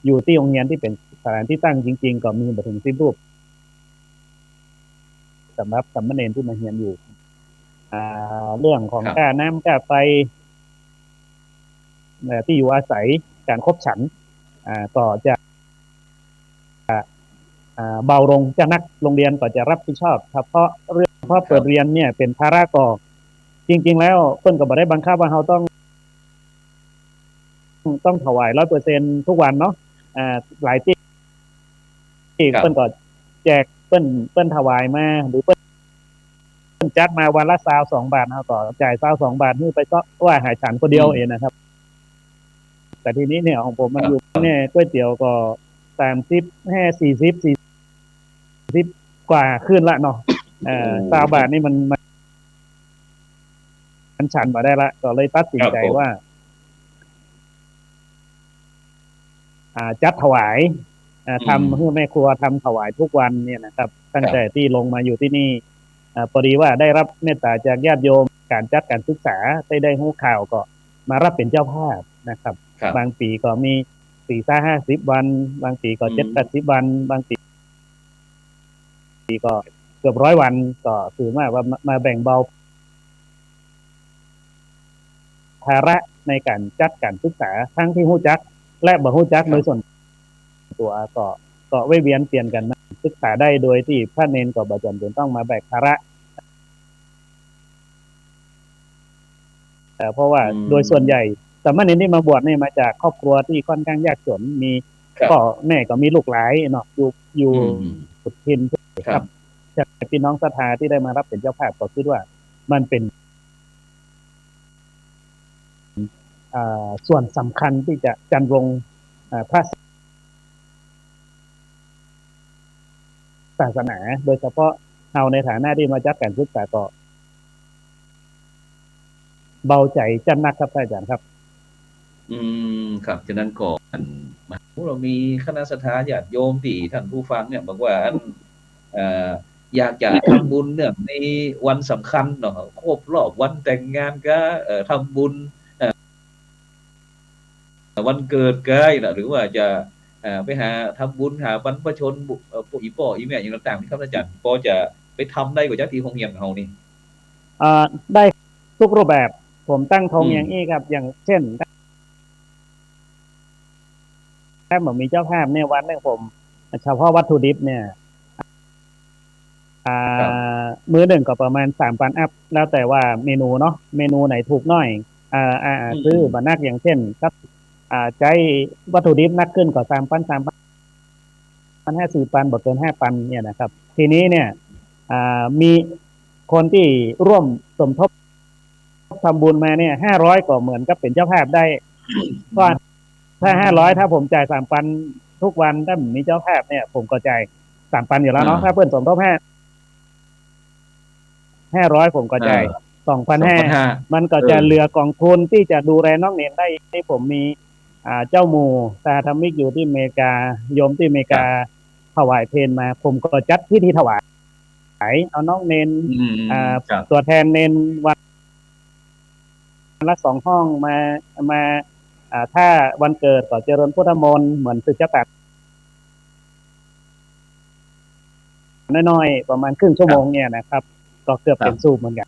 อยู่ที่โรงเรียนที่เป็นสถานที่ตั้งจริง ๆ ก็มีมาถึง10รูปสำหรับสามเณรที่มาเรียนอยู่เรื่องของ ครับ ค่าน้ำค่าไฟที่อยู่อาศัยการคบฉันก็จะเบาลงเจ้านักโรงเรียนก็จะรับผิดชอบเฉพาะเรื่องเพราะเปิดเรียนเนี่ยเป็นภาระก่อจริง ๆ แล้วเพิ่นก็บ่ได้บังคับว่าเราต้องถวาย 100% ทุกวันเนาะหลายที่ ครับ เพิ่นก็แจกเพิ่นถวายมาหรือเพิ่นจัดมาวันละ22 บาทเฮาก็จ่าย22 บาทนี่ไปก็ว่าหาฉันคนเดียวเองนะครับ แต่ทีนี้เนี่ยของผมมันอยู่เนี่ยก๋วยเตี๋ยวก็30 40กว่าขึ้นละเนาะ20 บาทนี่มันฉันบ่ได้ละก็เลยตัดสินใจว่าจัดถวายทำให้แม่ครัวทำถวายทุกวันเนี่ยนะครับตั้งแต่ที่ลงมาอยู่ที่นี่พอดีว่าได้รับเมตตาจากญาติโยมการจัดการศึกษาได้รู้ข่าวก็มารับเป็นเจ้าภาพนะครับ ครับ บางปีก็มี40-50 วันบางปีก็70-80 วันบางปีก็เกือบ100 วันก็ถือว่ามาแบ่งเบาภาระในการจัดการศึกษาทั้งที่ฮู้จักและบ่ฮู้จักโดยส่วนตัวก็เวียนเปลี่ยนกันมาศึกษาได้โดยที่พระเนนก็บ่จำเป็นต้องมาแบกภาระเพราะว่าโดยส่วนใหญ่สามเณรที่มาบวชเนี่ยมาจากครอบครัวที่ค่อนข้างยากจนมีพ่อแม่ก็มีลูกหลายเนาะอยู่สุดทินครับจากพี่น้องศรัทธาที่ได้มารับเป็นเจ้าภาพก็คิดว่ามันเป็นส่วนสำคัญที่จะจันรงพระศาสนาโดยเฉพาะเราในฐานะที่มาจัดการศึกษาก็เบาใจจันนักครับอาจารย์ครับครับฉะนั้นก่อนเรามีคณะสัตยาญาติโยมที่ท่านผู้ฟังเนี่ยบอกว่าอยากจะทำบุญเนี่ยในวันสำคัญเนาะครบรอบวันแต่งงานก็ทำบุญวันเกิดก็ได้หรือว่าจะไปหาทำบุญหาบรรพชนปู่อีป่ออีแม่อย่างต่างๆที่ครับอาจารย์พอจะไปทำได้กว่าจากที่โรงเรียนของเรานี่ได้ทุกรูปแบบผมตั้งธงอย่างนี้ครับอย่างเช่นถ้าผมมีเจ้าภาพเนี่ยวันนึงผมเฉพาะวัตถุดิบเนี่ยมื้อหนึ่งก็ประมาณ 3,000 อัพแล้วแต่ว่าเมนูเนาะเมนูไหนถูกน้อยซื้อบนักอย่างเช่นครับใจวัตถุดิบนักขึ้นก็ 3,000 4,000บ่เกิน 5,000 เนี่ยนะครับทีนี้เนี่ยมีคนที่ร่วมสมทบทำบุญมาเนี่ย500ก็เหมือนกับเป็นเจ้าภาพได้ก็ถ้า500ถ้าผมจ่าย 3,000 ทุกวันถ้ามีเจ้าภาพเนี่ยผมก็จ่าย 3,000 อยู่แล้วเนาะถ้าเพิ่นสมทบ500ผมก็จ่าย 2,500 มันก็จะเหลือกองทุนที่จะดูแลน้องเนรได้ที่ผมมีเจ้าหมู่สาธมิกอยู่ที่อเมริกาโยมที่อเมริกาถวายเพลมาผมก็จัดพิธีถวายเอาน้องเนรตัวแทนเนรวันละ2ห้องมาถ้าวันเกิดก็เจริญพุทธมนต์เหมือนศึกษาตัดน้อยๆประมาณครึ่งชั่วโมงเนี่ยนะครับก็เกือบเป็นสูบเหมือนกัน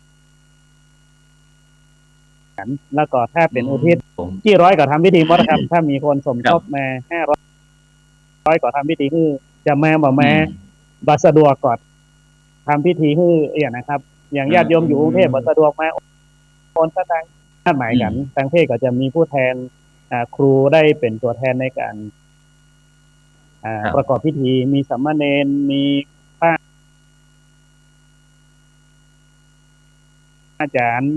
แล้วก็ถ้าเป็นอุทิศที่100ก็ทำพิธีหมดครับถ้ามีคนสมทบมา500ก็ทำพิธีคือจะมาบ่มาบ่สะดวกก็ทำพิธีคืออย่างนะครับอย่างญาติโยมอยู่กรุงเทพบ่สะดวกมาโอนสตางค์นัดหมายกันทางเพศก็จะมีผู้แทนครูได้เป็นตัวแทนในการประกอบพิธีมีสามเณรมีป้าอาจารย์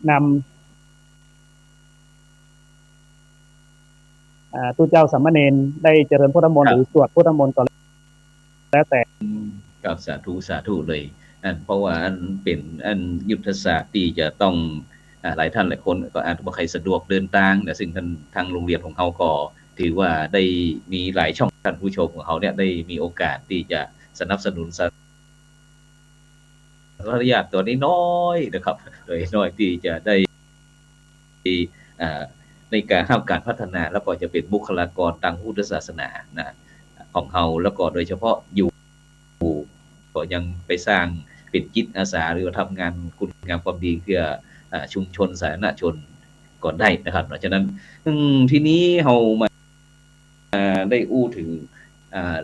นำตู้เจ้าสามเณรได้เจริญพุทธมนต์หรือสวดพุทธมนต์ก็แล้วแต่กับสาธุเลย เพราะว่าอันเป็นอันยุทธศาสตร์ที่จะต้องหลายท่านหลายคนก็อาจจะบ่ใครสะดวกเดินทางแต่ซึ่งทางโรงเรียนของเขาก็ถือว่าได้มีหลายช่องท่านผู้ชมของเขาเนี่ยได้มีโอกาสที่จะสนับสนุนระยะตัวนี้น้อยนะครับโดยน้อยที่จะได้ในการห้ามการพัฒนาแล้วก็จะเป็นบุคลากรทางพุทธศาสนานะของเขาแล้วก็โดยเฉพาะอยู่ก็ยังไปสร้างเป็นจิตอาสาหรือว่าทำงานคุณงามความดีเพื่อชุมชนสาธารณชนก่อนได้นะครับเพราะฉะนั้นทีนี้เรามาได้อู้ถึง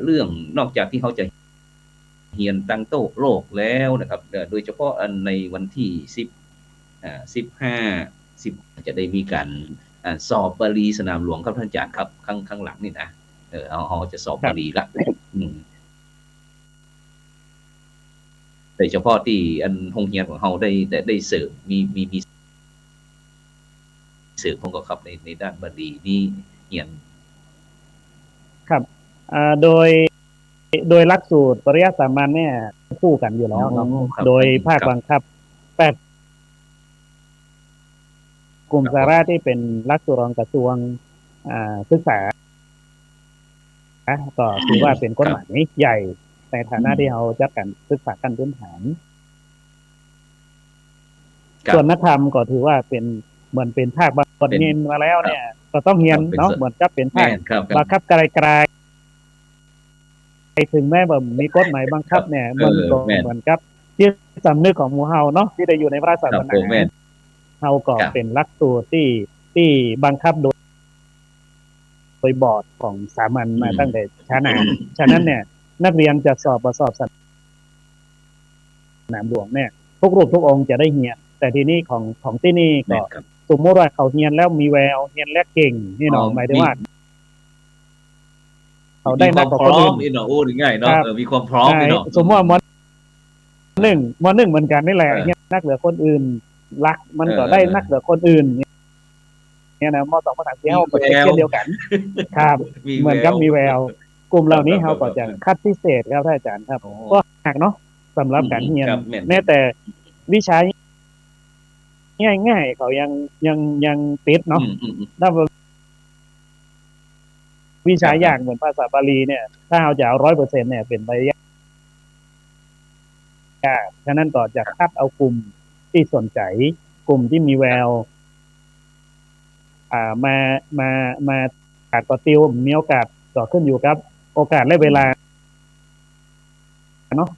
เรื่องนอกจากที่เขาจะเฮียนตั้งโต๊ะโลกแล้วนะครับโดยเฉพาะในวันที่15จะได้มีการสอบบาลีสนามหลวงครับท่านอาจารย์ครับข้างหลังนี่นะเขาจะสอบบาลีละโดยเฉพาะที่โรงเรียนของเขาได้เสริมมีเสริมของก็ครับในด้านบาลีนี่เรียนครับโดยหลักสูตรปริยัติสามัญเนี่ยคู่กันอยู่แล้วเนาะโดยภาคบังคับ8กลุ่มสาระที่เป็นหลักสูตรของกระทรวงศึกษาก็ถือว่าเป็นกฎหมายใหญ่ในฐานะที่เราจัดการศึกษาขั้นพื้นฐานส่วนนักธรรมก็ถือว่าเป็นเหมือนเป็นภาคบังคับเรียนมาแล้วเนี่ยก็ต้องเรียนเนาะเหมือนกับเป็นภาคบังคับไกลถึงแม้ว่ามีกฎหมายบังคับเนี่ยมันก็เหมือนกับที่สำนึกของหมู่เฮาเนาะที่ได้อยู่ในพระศาสนาเฮาก็เป็นหลักสูตรที่บังคับโดยบอร์ดของสามัญมาตั้งแต่ช้านานฉะนั้นเนี่ยนักเรียนจะสอบสนามหลวงเนี่ยทุกรูปทุกองค์จะได้เรียนแต่ทีนี้ของที่นี่ก็สมมติว่าเขาเรียนแล้วมีแววเรียนแล้วเก่งนี่เนาะหมายถึงว่าเขาได้นักกว่าคนอื่นนี่เนาะโอ้ง่ายเนาะมีความพร้อมนี่เนาะสมมติว่าม.1 เหมือนกันนี่แหละนักเหลือคนอื่นรักมันก็ได้นักเหลือคนอื่นเนี่ยนะม.2 ม.3 ที่เฮาเป็นเช่นเดียวกันครับเหมือนกับมีแววกลุ่มเหล่านี้เฮาก็จะคัดพิเศษครับท่านอาจารย์ครับก็หากเนาะสำหรับการเรียนแม้แต่วิชาง่ายๆเขายังติดเนาะถ้าวิชายากเหมือนภาษาบาลีเนี่ยถ้าเราจะเอา 100% เนี่ยเป็นไปยากฉะนั้นก็จะคัดเอากลุ่มที่สนใจกลุ่มที่มีแววมาขาดต่อติวมีโอกาสต่อขึ้นอยู่ครับโอกาสและเวลาเนาะ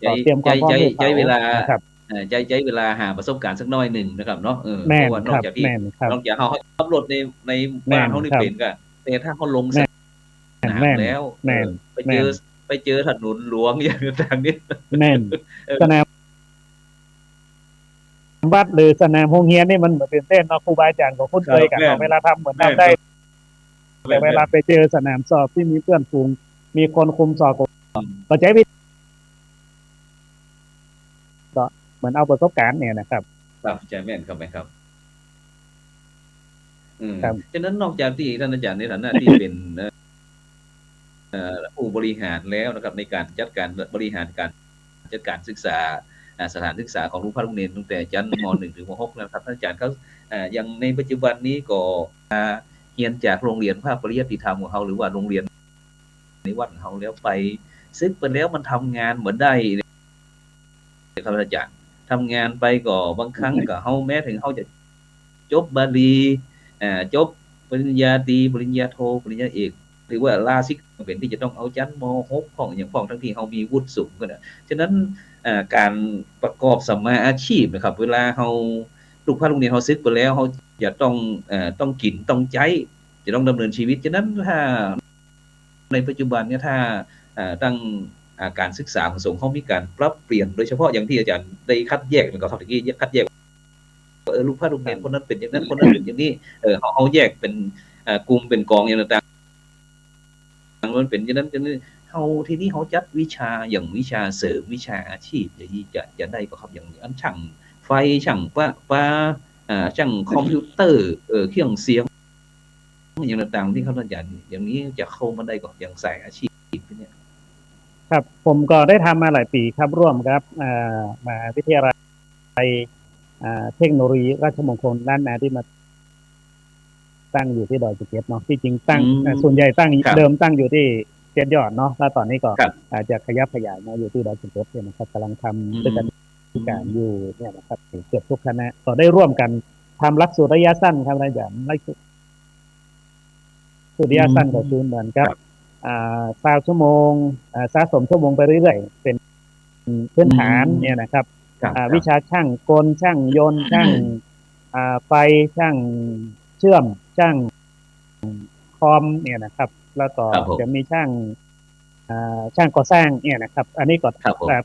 ก็เตรียมความพร้อมใจเวลาครับใจเวลาหาประสบการณ์สักน้อยนึงนะครับเนาะเพราะว่านอกจากที่นอกจากเฮาขับรถในบ้านเฮานี่เป็นก็แต่ถ้าเฮาลงสนามแล้วไปเจอถนนหลวงอย่างต่างนี่แม่นสนามวัดหรือสนามโรงเรียนนี่มันเหมือนเป็นเส้นเนาะครูบาอาจารย์ก็คุ้นเคยกันเวลาทำเหมือนทำได้แต่เวลาไปเจอสนามสอบที่มีเพื่อนฝูงมีคนคุมสอบก็ใช้วิธีก็เหมือนเอาประสบการณ์เนี่ยนะครับครับใช่แม่นครับไหมครับฉะนั้นนอกจากที่ท่านอาจารย์ในฐานะที่เป็นผู้บริหารแล้วนะครับในการจัดการบริหารการจัดการศึกษาสถานศึกษาของลูกพัฒน์โรงเรียนตั้งแต่ชั้นม.1 ถึงม.6 นะครับท่านอาจารย์เขายังในปัจจุบันนี้ก็เรียนจากโรงเรียนภาคปริยัติธรรมของเขาหรือว่าโรงเรียนในวัดของเขาแล้วไปซึ่งเป็นแล้วมันทำงานเหมือนได้ครับอาจารย์ทำงานไปก็บางครั้งก็เขาแม้ถึงเขาจะจบบาลีจบปริญญาตรีปริญญาโทปริญญาเอกหรือว่าลาสิกเป็นที่จะต้องเอาชั้นม.6 ของอย่างของทั้งที่เขามีวุฒิสูงก็นะฉะนั้นการประกอบสัมมาอาชีพนะครับเวลาเขาลูกพัฒน์โรงเรียนเขาซึกไปแล้วเขาจะต้องกินต้องใช้จะต้องดำเนินชีวิตฉะนั้นถ้าในปัจจุบันเนี่ยถ้าตั้งการศึกษาของสงฆ์เขามีการปรับเปลี่ยนโดยเฉพาะอย่างที่อาจารย์ได้คัดแยกมันก็เท่าที่คัดแยกลูกพัฒน์โรงเรียนคนนั้นเป็นอย่างนั้นคนนั้นเป็นอย่างนี้เขาแยกเป็นกลุ่มเป็นกองอย่างต่างๆมันเป็นอย่างนั้นเขาทีนี้เขาจัดวิชาอย่างวิชาเสริมวิชาอาชีพจะได้ก็ครับอย่างอันช่างไฟช่างป้าช่างคอมพิวเตอร์เครื่องเสียงอย่างต่างๆที่เขาต้องการอย่างนี้จะเข้ามาได้ก็อย่างสายอาชีพเนี่ย ครับผมก็ได้ทำมาหลายปีครับร่วมครับมหาวิทยาลัยเทคโนโลยีราชมงคลล้านนาที่มาตั้งอยู่ที่ดอยสุเทพเนาะที่จริงตั้งส่วนใหญ่ตั้งเดิมตั้งอยู่ที่เจ็ดยอดเนาะแล้วตอนนี้ก็อาจจะขยับขยายมาอยู่ที่ดอยสุเทพเนี่ยนะครับกำลังทำด้วยกันการอยู่เนี่ยนะครับเกือบทุกคณะก็ได้ร่วมกันทำหลักสูตรระยะสั้นครับอาจารย์หลักสูตรระยะสั้นก็คือเหมือนกับ20 ชั่วโมงสะสมชั่วโมงไปเรื่อยๆเป็นพื้นฐานเนี่ยนะครับวิชาช่างกลช่างยนต์ช่างไฟช่างเชื่อมช่างคอมเนี่ยนะครับแล้วก็จะมีช่างก่อสร้างเนี่ยนะครับอันนี้ก็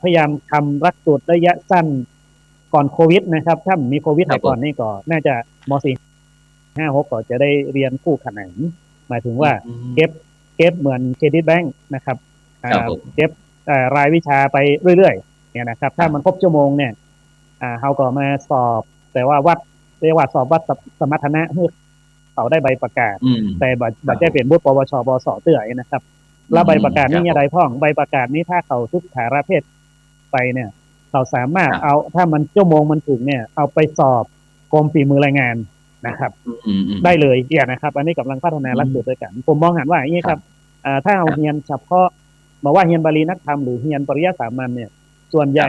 พยายามทำหลักสูตรระยะสั้นก่อนโควิดนะครับถ้ามีโควิดก่อนนี่ก็น่าจะม.4 5 6ก็จะได้เรียนคู่ขนานหมายถึงว่าเก็บเหมือนเครดิตแบงค์นะครับเก็บรายวิชาไปเรื่อยๆเนี่ยนะครับถ้ามันครบชั่วโมงเนี่ยเขาก็มาสอบแต่ว่าเรียกว่าสอบวัดสมรรถนะเพื่อเขาได้ใบประกาศแต่บัตรจะเป็นบุตรปวชปสเตื้อยนะครับแล้วใบประกาศนี้อะไรพ่องใบประกาศนี้ถ้าเขาทุกฐานะเพศไปเนี่ยเขาสามารถเอาถ้ามันชั่วโมงมันถึงเนี่ยเอาไปสอบกรมฝีมือแรงงานนะครับได้เลยเนี่ยนะครับอันนี้กำลังพัฒนาหลักสูตรด้วยกันผมมองเห็นว่าอย่างนี้ครับถ้าเอาเรียนเฉพาะบอกว่าเรียนบาลีนักธรรมหรือเรียนปริยัติสามัญเนี่ยส่วนใหญ่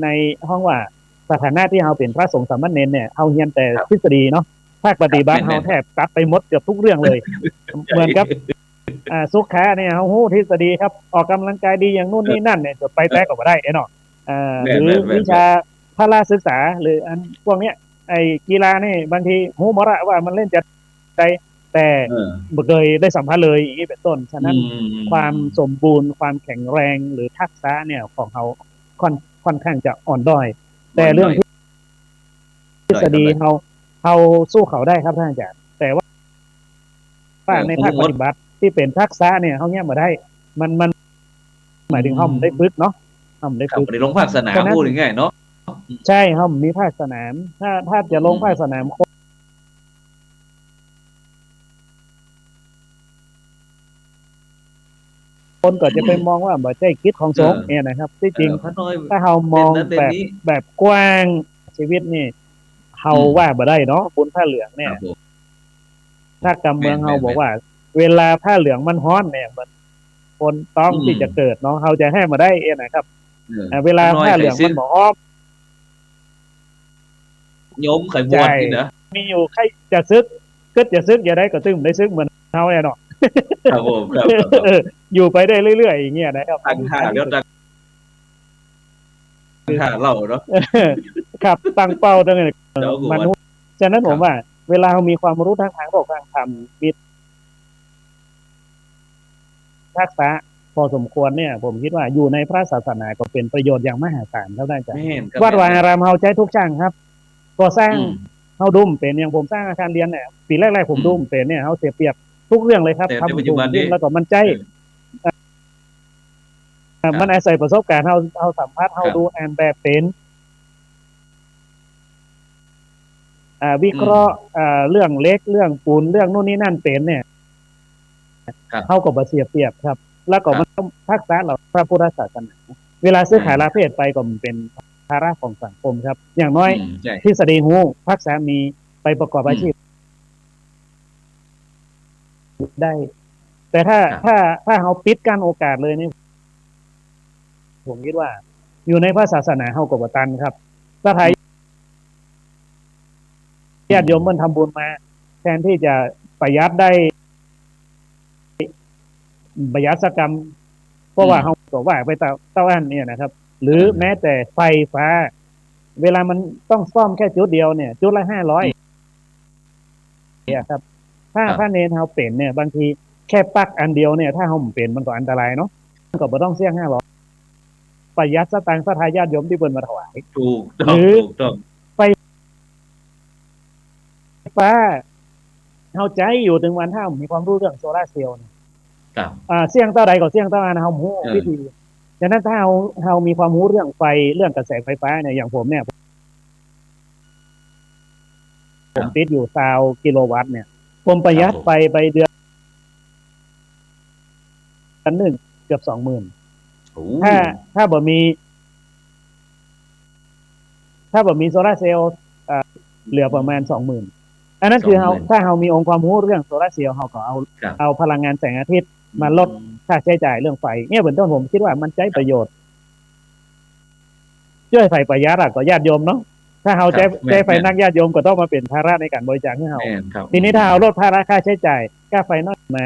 ในห้องว่าสถานะที่เราเป็นพระสงฆ์สามเณรเนี่ยเอาเรียนแต่ทฤษฎีเนาะภาคปฏิบัติเราแทบตัดไปหมดเกือบทุกเรื่องเลยเหมือนกับสุขะเนี่ยเขาทฤษฎีครับออกกำลังกายดีอย่างนู่นนี่นั่นเนี่ยจะไปแตกก็ไม่ได้เนาะหรือวิชาพละศึกษาหรืออันพวกเนี้ยไอ้กีฬานี่บางทีหูมระว่ามันเล่นจะใจแต่บ่เคยได้สัมผัสเลยอย่างนี้เป็นต้นฉะนั้นความสมบูรณ์ความแข็งแรงหรือทักษะเนี่ยของเขาค่อนข้างจะอ่อนด้อยแต่เรื่องทฤษฎีเขาสู้เขาได้ครับท่านอาจารย์แต่ว่าในภาคปฏิบัติที่เป็นทักษะเนี่ยเขาเนี่ยมาได้มันหมายถึงเขาได้ฝึกเนาะเขาได้ฝึกในลงภาคสนามพูดง่ายๆเนาะใช่เขามีภาคสนามถ้าจะลงภาคสนามคนก็จะไปมองว่าบ่ใช่คิดของสงฆ์เนี่ยนะครับที่จริงถ้าเรามองแบบกว้างชีวิตนี่เขาว่าบ่ได้เนาะบุญผ้าเหลืองเนี่ยถ้ากำเมืองเขาบอกว่าเวลาผ้าเหลืองมันฮ้อนเนี่ยมันคนต้องที่จะเกิดเนาะเขาจะให้มาได้เองนะครับเวลาผ้าเหลืองมันบอกอ้อมโยมไข่บวชนี่นะมีอยู่ใครจะซึกก็จะซึกอย่าได้ก็ตึ้มได้ซึกเหมือนเขาเนาะครับผมอยู่ไปได้เรื่อยๆอย่างเงี้ยนะครับตั้งท่าเดี๋ยวตั้งท่าเล่าเนาะครับตั้งเป้าตั้งมนุษย์ฉะนั้นผมว่าเวลาเรามีความรู้ทางโลกทางธรรมมีทักษะพอสมควรเนี่ยผมคิดว่าอยู่ในพระศาสนาก็เป็นประโยชน์อย่างมหาศาลเท่านั้นจ้ะวัดวาอารามเฮาใช้ทุกช่างครับก่อสร้างเฮาดุมเป็นอย่างผมสร้างอาคารเรียนเนี่ยปีแรกๆผมดุมเป็นเนี่ยเฮาเสียเปรียบทุกเรื่องเลยครับทำดุมแล้วก็มันใจมันอาศัยประสบการณ์เฮาสัมภาษณ์เฮาดูแอนแบบเป็นวิเคราะห์เรื่องเล็กเรื่องปูนเรื่องนู่นนี่นั่นเป็นเนี่ยเฮาก็บ่เสียเปรียบครับแล้วก็มันทักษะเราพระพุทธศาสนาเวลาซื้อขายลาเพศไปก็เป็นภาระของสังคมครับอย่างน้อยทฤษฎีหูทักษะมีไปประกอบอาชีพได้แต่ถ้าเราปิดกั้นโอกาสเลยนี่ผมคิดว่าอยู่ในพระศาสนาเฮาก็บ่ตันครับถ้าไทยญาติโยมมันทำบุญมาแทนที่จะประหยัดได้ประหยัดสักกรรมเพราะว่าเฮาก็ว่าไปเต้าอันเนี่ยนะครับหรือแม้แต่ไฟฟ้าเวลามันต้องซ่อมแค่จุดเดียวเนี่ยจุดละ500เนี่ยครับถ้าพระเนรเฮาเป็นเนี่ยบางทีแค่ปลั๊กอันเดียวเนี่ยถ้าเฮาเป็นมันก็อันตรายเนาะก็บ่ต้องเสี่ยง500ประหยัดสตางค์ศรัทธาญาติโยมที่เพิ่นมาถวายถูกต้องไฟฟ้าเฮาใจอยู่ถึงวันถ้ามีความรู้เรื่องโซลาร์เซลล์ครับเสี่ยงเท่าใดก็เสี่ยงเท่านั้นเฮาฮู้วิธีฉะนั้นถ้าเฮามีความรู้เรื่องไฟเรื่องกระแสไฟฟ้าเนี่ยอย่างผมเนี่ยผมติดอยู่20 กิโลวัตต์เนี่ยผมประหยัดไฟไปเดือนนึงเกือบ 20,000 โอ้ ถ้าถ้าบ่มี ถ้าบ่มีโซลาร์เซลล์เหลือประมาณ 20,000 อันนั้นคือถ้าเรามีองค์ความรู้เรื่องโซลาร์เซลล์เราก็ครับเอาพลังงานแสงอาทิตย์มาลดค่าใช้จ่ายเรื่องไฟเนี่ยเป็นต้นผมคิดว่ามันใช้ประโยชน์ช่วยไฟประหยัดก็ญาติโยมเนาะถ้าเราใช้ไฟนักญาติโยมก็ต้องมาเป็นภาระในการบริจาคให้เรา ทีนี้ถ้าเอาลดภาระค่าใช้จ่ายค่าไฟนอกมา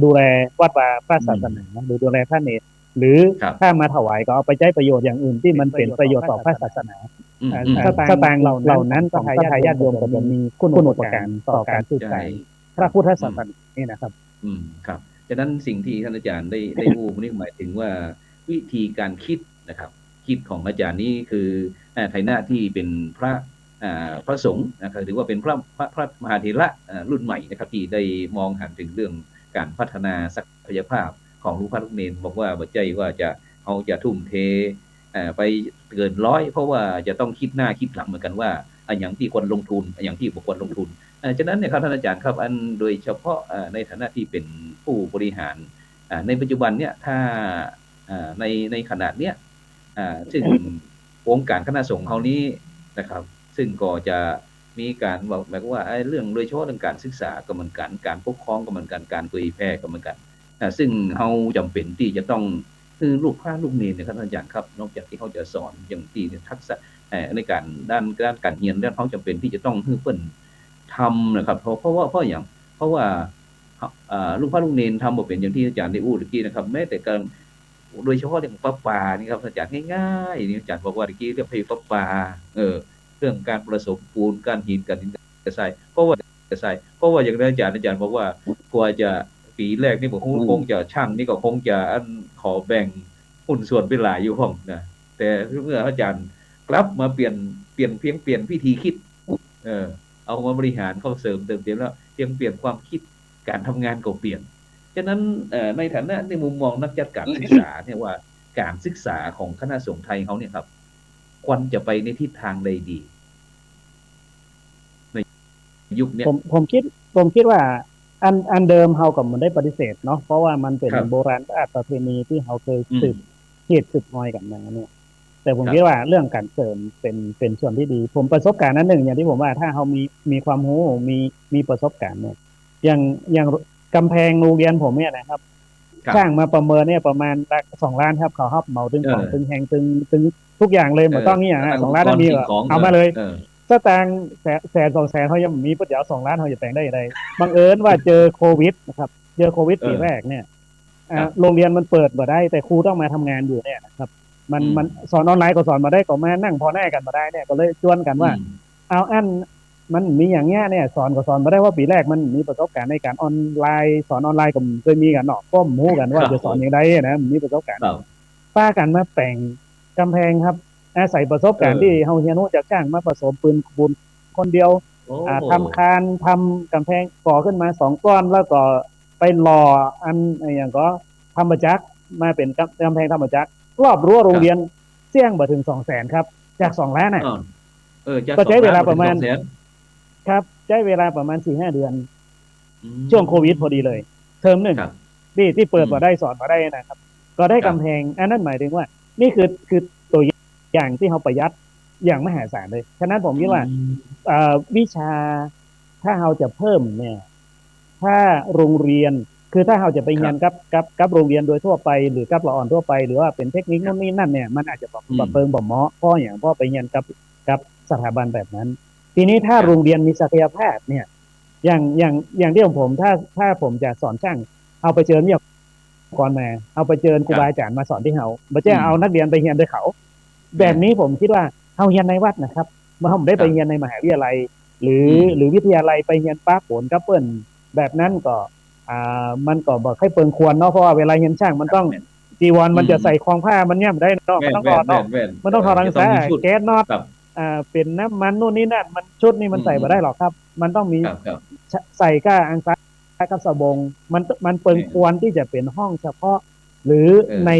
ดูแลวัดวาพระศาสนาหรือดูแลพระเนตรหรือถ้ามาถวายก็เอาไปใช้ประโยชน์อย่างอื่นที่มันเป็นประโยชน์ต่อพระศาสนาสตางค์เหล่านั้นของพระทายาทโยมก็จะมีคุณอุปการต่อการสื่อสารพระพุทธศาสนานี่นะครับครับฉะนั้นสิ่งที่ท่านอาจารย์ได้พูดนี่หมายถึงว่าวิธีการคิดนะครับคิดของอาจารย์นี่คือไทยหน้าที่เป็นพระสงฆ์นะครับหรือว่าเป็นพระมหาเถระรุ่นใหม่นะครับที่ได้มองหันถึงเรื่องการพัฒนาศักยภาพของลูกพระลูกเนรบอกว่าบัจจัยว่าเขาจะทุ่มเทไปเกินร้อยเพราะว่าจะต้องคิดหน้าคิดหลังเหมือนกันว่าอย่างที่ควรลงทุนอย่างที่บุคคลลงทุนฉะนั้นเนี่ยครับท่านอาจารย์ครับโดยเฉพาะในฐานะที่เป็นผู้บริหารในปัจจุบันเนี่ยถ้าในขนาดเนี้ยซึ่งวงการคณะสงฆ์เขานี้นะครับซึ่งก็จะมีการบอกหมายความว่าเรื่องโดยเฉพาะเรื่องการศึกษาก็เหมือนกันการปกครองก็เหมือนกันการเผยแพร่ก็เหมือนกันซึ่งเขาจำเป็นที่จะต้องคือลูกพระลูกเนรเนี่ยครับท่านอาจารย์ครับนอกจากที่เขาจะสอนอย่างที่ทักษะในการด้านการเรียนด้านเขาจำเป็นที่จะต้องให้เพิ่นทำนะครับเพราะว่าลูกพระลูกเนรทำบ่เป็นอย่างที่อาจารย์ได้พูดเมื่อกี้นะครับแม้แต่การโดยเฉพาะเรื่องประปานี่ครับอาจารย์ง่ายๆนี่อาจารย์บอกว่าเมื่อกี้เรื่องไฟประปาเรื่องการผสมปูนการหินกระทรายเพราะว่าอย่างนั้นอาจารย์บอกว่ากว่าจะปีแรกนี่ผมคงจะช่างนี่ก็คงจะขอแบ่งหุ้นส่วนไปหลายอยู่ห้องนะแต่เมื่ออาจารย์กลับมาเปลี่ยนวิธีคิดเอามาบริหารเข้าเสริมเติมเต็มแล้วเปลี่ยนความคิดการทำงานก็เปลี่ยนฉะนั้นในฐานะในมุมมองนักจัดการศึกษาเนี่ยว่าการศึกษาของคณะสงฆ์ไทยเขาเนี่ยครับควรจะไปในทิศทางใดดีในยุคนี้ผมคิดว่าอันเดิมเฮากับมันได้ปฏิเสธเนาะเพราะว่ามันเป็นโบราณประเพณีที่เฮาเคยสืบหอยกันมาเนี่ยแต่ผมคิดว่าเรื่องการเสริมเป็นส่วนที่ดีผมประสบการณ์นั้นหนึ่งอย่างที่ผมว่าถ้าเฮามีความรู้มีประสบการณ์เนี่ยอย่างกำแพงโรงเรียนผมเนี่ยนะครับช่างมาประเมินเนี่ยประมาณ2 ล้านครับเขาฮับเหมาตึงของตึงแหงตึงทุกอย่างเลยเหมือนต้องนี่อย่าง2 ล้านมีเอามาเลยถ้าแต่ง100,000-200,000เขายังมีปัจจัย2 ล้านเขาจะแต่งได้ยังไงบังเอิญว่าเจอโควิดนะครับเจอโควิดปีแรกเนี่ยโรงเรียนมันเปิดมาได้แต่ครูต้องมาทำงานอยู่เนี่ยนะครับมันสอนออนไลน์ก็สอนมาได้ก็มานั่งพอแน่กันมาได้เนี่ยก็เลยชวนกันว่าเอามันมีอย่างเงี้ยเนี่ยสอนก็สอนมาได้ว่าปีแรกมันมีประสบการณ์ในการออนไลน์สอนออนไลน์ก็เคยมีกันเนาะก็มู้กันว่าจะสอนอย่างไรนะมีประสบการณ์ป้ากันมาแต่งกำแพงครับอาศัยประสบการณ์ที่เฮาเฮียนรู้จากจ้างมาผสมปืนบุญคนเดียวทำคานทำกำแพงก่อขึ้นมา2 ก้อนแล้วก็ไปหล่ออย่างก็ธรรมจักรมาเป็นกำแพงธรรมจักรรอบรั้วโรงเรียนเสี่ยงบ่ถึง 200,000 ครับจาก2 ล้านน่ะก็ใช้เวลาประมาณครับใช้เวลาประมาณ 4-5 เดือนช่วงโควิดพอดีเลยเทอม1ที่เปิดมาได้สอนมาได้นะครับก็ได้กำแพงอันนั้นหมายถึงว่านี่คือตัวอย่างที่เขาประหยัดอย่างมหาศาลเลยฉะนั้นผมคิดว่าวิชาถ้าเราจะเพิ่มเนี่ยถ้าโรงเรียนคือถ้าเราจะไปเรียนกับโรงเรียนโดยทั่วไปหรือกับละอ่อนทั่วไปหรือว่าเป็นเทคนิคโน่นนี่นั่นเนี่ยมันอาจจะแบบเปิงบ่เหมาะเพราะอย่างพ่อไปเรียนกับสถาบันแบบนั้นทีนี้ถ้าโรงเรียนมีศักยภาพเนี่ยอย่างที่ผมถ้าผมจะสอนช่างเอาไปเจอเนี่ยก่อนมาเอาไปเจอครูบาอาจารย์มาสอนที่เฮาไม่ใช่เอานักเรียนไปเรียนด้วยเขาแบบนี้ผมคิดว่าเฮาเรียนในวัดนะครับเมื่อผมได้ไปเรียนในมหาวิทยาลัยหรือวิทยาลัยไปเรียนป้าโขนกับเปิ้นแบบนั้นก็มันก็บ่ค่อยเปิงควรเนาะเพราะว่าเวลาเรียนช่างมันต้องจีวรมันจะใส่คล้องผ้ามันเนี่ยได้เนาะมันต้องถอดเนาะมันต้องถอดรังสาแก๊สน็อตเป็นน้ำมันนู่นนี่นั่นมันชุดนี่มันใส่บ่ได้หรอกครับมันต้องมีใส่ก้าอังซากับสบงมันเปิงควรที่จะเป็นห้องเฉพาะหรือใน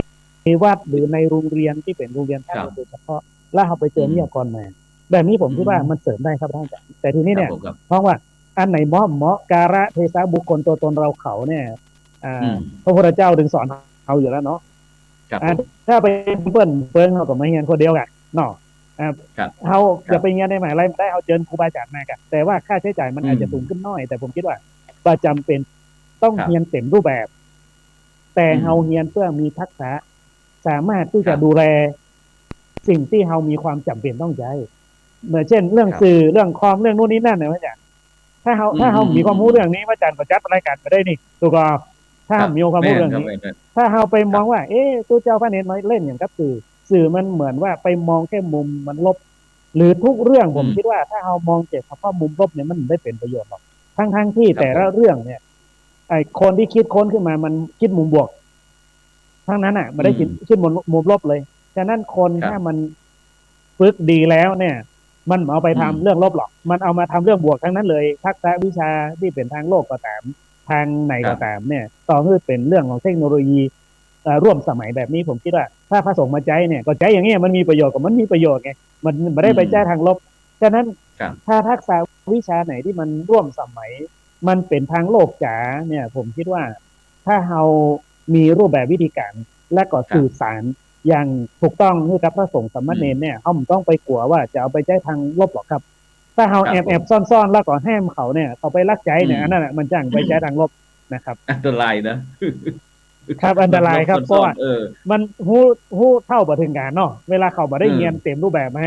วัดหรือในโรงเรียนที่เป็นโรงเรียนแพทย์โดยเฉพาะแล้วเอาไปเจอวิทยากรมาแบบนี้ผมคิดว่ามันเสริมได้ครับท่านอาจารย์แต่ทีนี้เนี่ยเพราะว่าอันไหนเหมาะการะเทศะบุคคลตัวตนเราเขาเนี่ยพระพุทธเจ้าถึงสอนเอาอยู่แล้วเนาะ ครับผ อ่าม ถ้าไปเปิ้นเปิ้งเขาก็มาเรียนคนเดียวกันเนาะอ่า ครับ เขา ครับ จะไปเรียนในมหาลัยได้เอาเชิญครูบาอาจารย์มากันแต่ว่าค่าใช้จ่ายมันอาจจะสูงขึ้นน้อย แต่ผมคิดว่าประจำเป็นต้อง ครับ เรียนเต็มรูปแบบ แต่ อืม เฮาเรียนเพื่อมีทักษะสามารถที่ ครั จะ บ ดูแลสิ่งที่เฮามีความจำเป็นต้องใช้เหมือนเช่น เรื่อง ครับ สื่อเรื่องคอมเรื่องนู่นนี่นั่นเนี่ยว่าอย่างถ้าเฮา อืม ถ้าเฮา อืม มีความรู้เรื่องนี้ว่าอาจารย์ประจัดรายการไปได้นี่ถูกก็ถ้า ครั เฮา บ มีความ แม่ รู้ น เรื่อง ครับ นี้ แม่น ถ้าเราไปมอง ครับ ว่า ตัวเจ้าพระเนตรมาเล่นอย่างกับสื่อมันเหมือนว่าไปมองแค่มุมมันลบ หรือทุกเรื่องผม อืม คิดว่าถ้าเรามองเฉพาะมุมลบเนี่ยมันไม่เป็นประโยชน์หรอกทั้งที่ ครับ แต่ละ ผม เรื่องเนี่ยไอ้คนที่คิดค้นขึ้นมามันคิดมุมบวก ทั้งนั้นอ่ะไม่ได้คิดมุมลบเลยฉะนั้นคน ครับ ถ้ามันฝึกดีแล้วเนี่ย มันเอาไปทำ อืม เรื่องลบหรอกมันเอามาทำเรื่องบวกทั้งนั้นเลยทักษะวิชาที่เป็นทางโลกก็ตามทางไหน ครั ก็ บ ตามเนี่ยต่อให้เป็นเรื่องของเทคโนโลยีร่วมสมัยแบบนี้ผมคิดว่าถ้าพระสงฆ์มาใจเนี่ยก็ใจอย่างเงี้ยมันมีประโยชน์กับมันมีประโยชน์ไงมันไม่ได้ไปใจทางลบฉะนั้น ครับ ถ้าทักษะวิชาไหนที่มันร่วมสมัย มันเป็นทางโลกจ๋าเนี่ย ผมคิดว่า ถ้าเรามีรูปแบบวิธีการและก็สื่อสารอย่างถูกต้องนี่ครับพระสงฆ์สามเณรเนี่ยเขาไม่ต้องไปกลัวว่าจะเอาไปใช้ทางลบหรอกครับ ถ้าเรา ครับ แอบซ่อนๆแล้วก็แห้มเขาเนี่ยเขาไปลักใจเนี่ย อืม อันนั้นน่ะมันจ้างไปใช้ทางลบนะครับ อันตรายนะครับ อันตรายครับ ล เพราะว่า เออ มันหู้เท่าบ่ถึงการเนาะเวลาเขาบ่ได้ อืม เรียนเต็มรูปแบบมา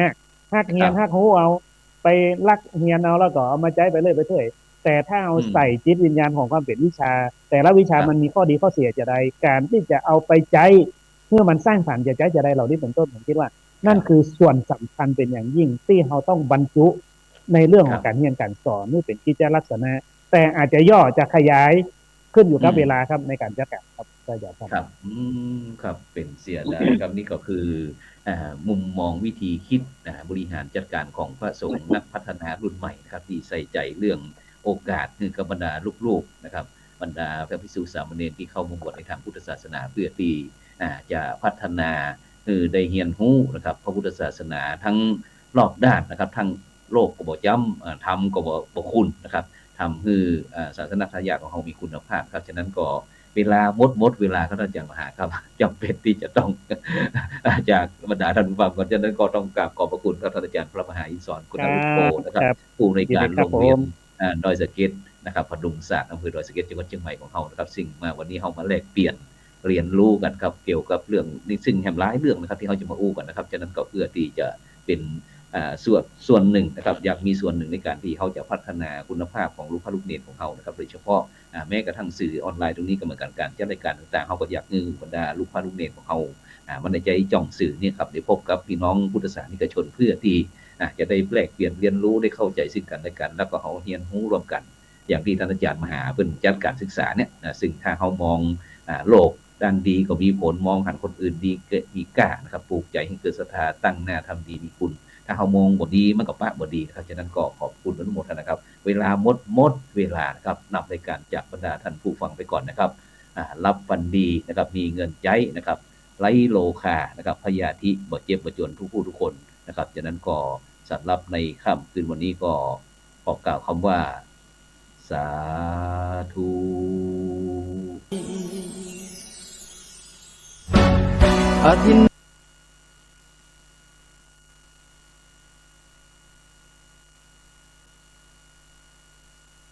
ฮักเรียน ครับ ฮักหู้เอาไปลักเรียนเอาแล้วก็เอามาใช้ไปเรื่อยไปเรื่อยแต่ถ้าเอา อืม ใส่จิตวิญญาณของความเป็นวิชา แต่ละวิชา ครับ มันมีข้อดีข้อเสียจะใดการที่จะเอาไปใช้เมื่อมันสร้างสรรค์จะใช้จะใดเหล่านี้เป็นต้นผมคิดว่า นั่นคือส่วนสำคัญเป็นอย่างยิ่งที่เราต้องบรรจุในเรื่องของการเรียนการสอนนี่เป็นกิจลักษณะ แต่อาจจะย่อจะขยายขึ้นอยู่กับ อืม เวลาครับในการจัดการครับก็อย่า ครับครับเป็นเสียแล้วนะครับนี่ก็คือมุมมองวิธีคิดบริหารจัดการของพระสงฆ์นักพัฒนารุ่นใหม่นะครับที่ใส่ใจเรื่องโอกาสคือกับบรรดาลูกๆนะครับบรรดาพระภิกษุสามเณรที่เข้ามาบวชในทางพุทธศาสนาเพื่อที่จะพัฒนาได้เรียนรู้นะครับพระพุทธศาสนาทั้งรอบด้านนะครับทั้งโลกก็บ่จำธรรมก็บ่คุณนะครับทำให้ศาสนทายาทของเรามีคุณภาพครับฉะนั้นก็เวลาหมดเวลาก็ท่านอาจารย์มหาครับจำเป็นที่จะต้อง จากบรรดาท่านผู้ฟังก่อนฉะนั้นก็ต้องกราบขอบพระคุณครับท่านอาจารย์พระมหาอิศรคุณาวุโภนะครับผู้ในวยการโรงเรียนดอยสะเก็ดนะครับพดุงศักดิ์อำเภอดอยสะเก็ดจังหวัดเชียงใหม่ของเรานะครับสิ่งมาวันนี้เรามาแลกเปลี่ยนเรียนรู้กันครับเกี่ยวกับเรื่องนี้ซึ่งแห่งหลายเรื่องนะครับที่เราจะมาอู้กันนะครับฉะนั้นก็เพื่อที่จะเป็นส่วนหนึ่งนะครับอยากมีส่วนหนึ่งในการที่เขาจะพัฒนาคุณภาพของลูกพระลูกเนตรของเขานะครับโดยเฉพาะแม้กระทั่งสื่อออนไลน์ตรงนี้ก็เหมือนกันการจัดรายการต่างๆเขาก็อยากให้บรรดาลูกพระลูกเนตรของเขามันในใจจ่องสื่อเนี่ยครับได้พบกับพี่น้องพุทธศาสนิกชนเพื่อที่จะได้แลกเปลี่ยนเรียนรู้ได้เข้าใจซึ่งกันและกันแล้วก็เขาเรียนรู้ร่วมกันอย่างที่ท่านอาจารย์มหาเป็นจัดการศึกษาเนี่ยซึ่งถ้าเขามองโลกด้านดีก็มีผลมองหันคนอื่นดีมีกล้านะครับปลูกใจให้เกิดศรัทธาตั้งหน้าทำดีมีคุณถ้าเขามองบทดีมันก็ปะบทดีนะครับฉะนั้นก็ขอบคุณอนุโมทนานะครับเวลาหมดเวลาครับนำรายการจากบรรดาท่านผู้ฟังไปก่อนนะครับรับฟันดีนะครับมีเงินใจนะครับไร้โลคานะครับพยาธิบ่เจ็บบ่จนทุกผู้ทุกคนนะครับฉะนั้นก็สำหรับในค่ำคืนวันนี้ก็ขอกล่าวคำว่าสาธุ อธิน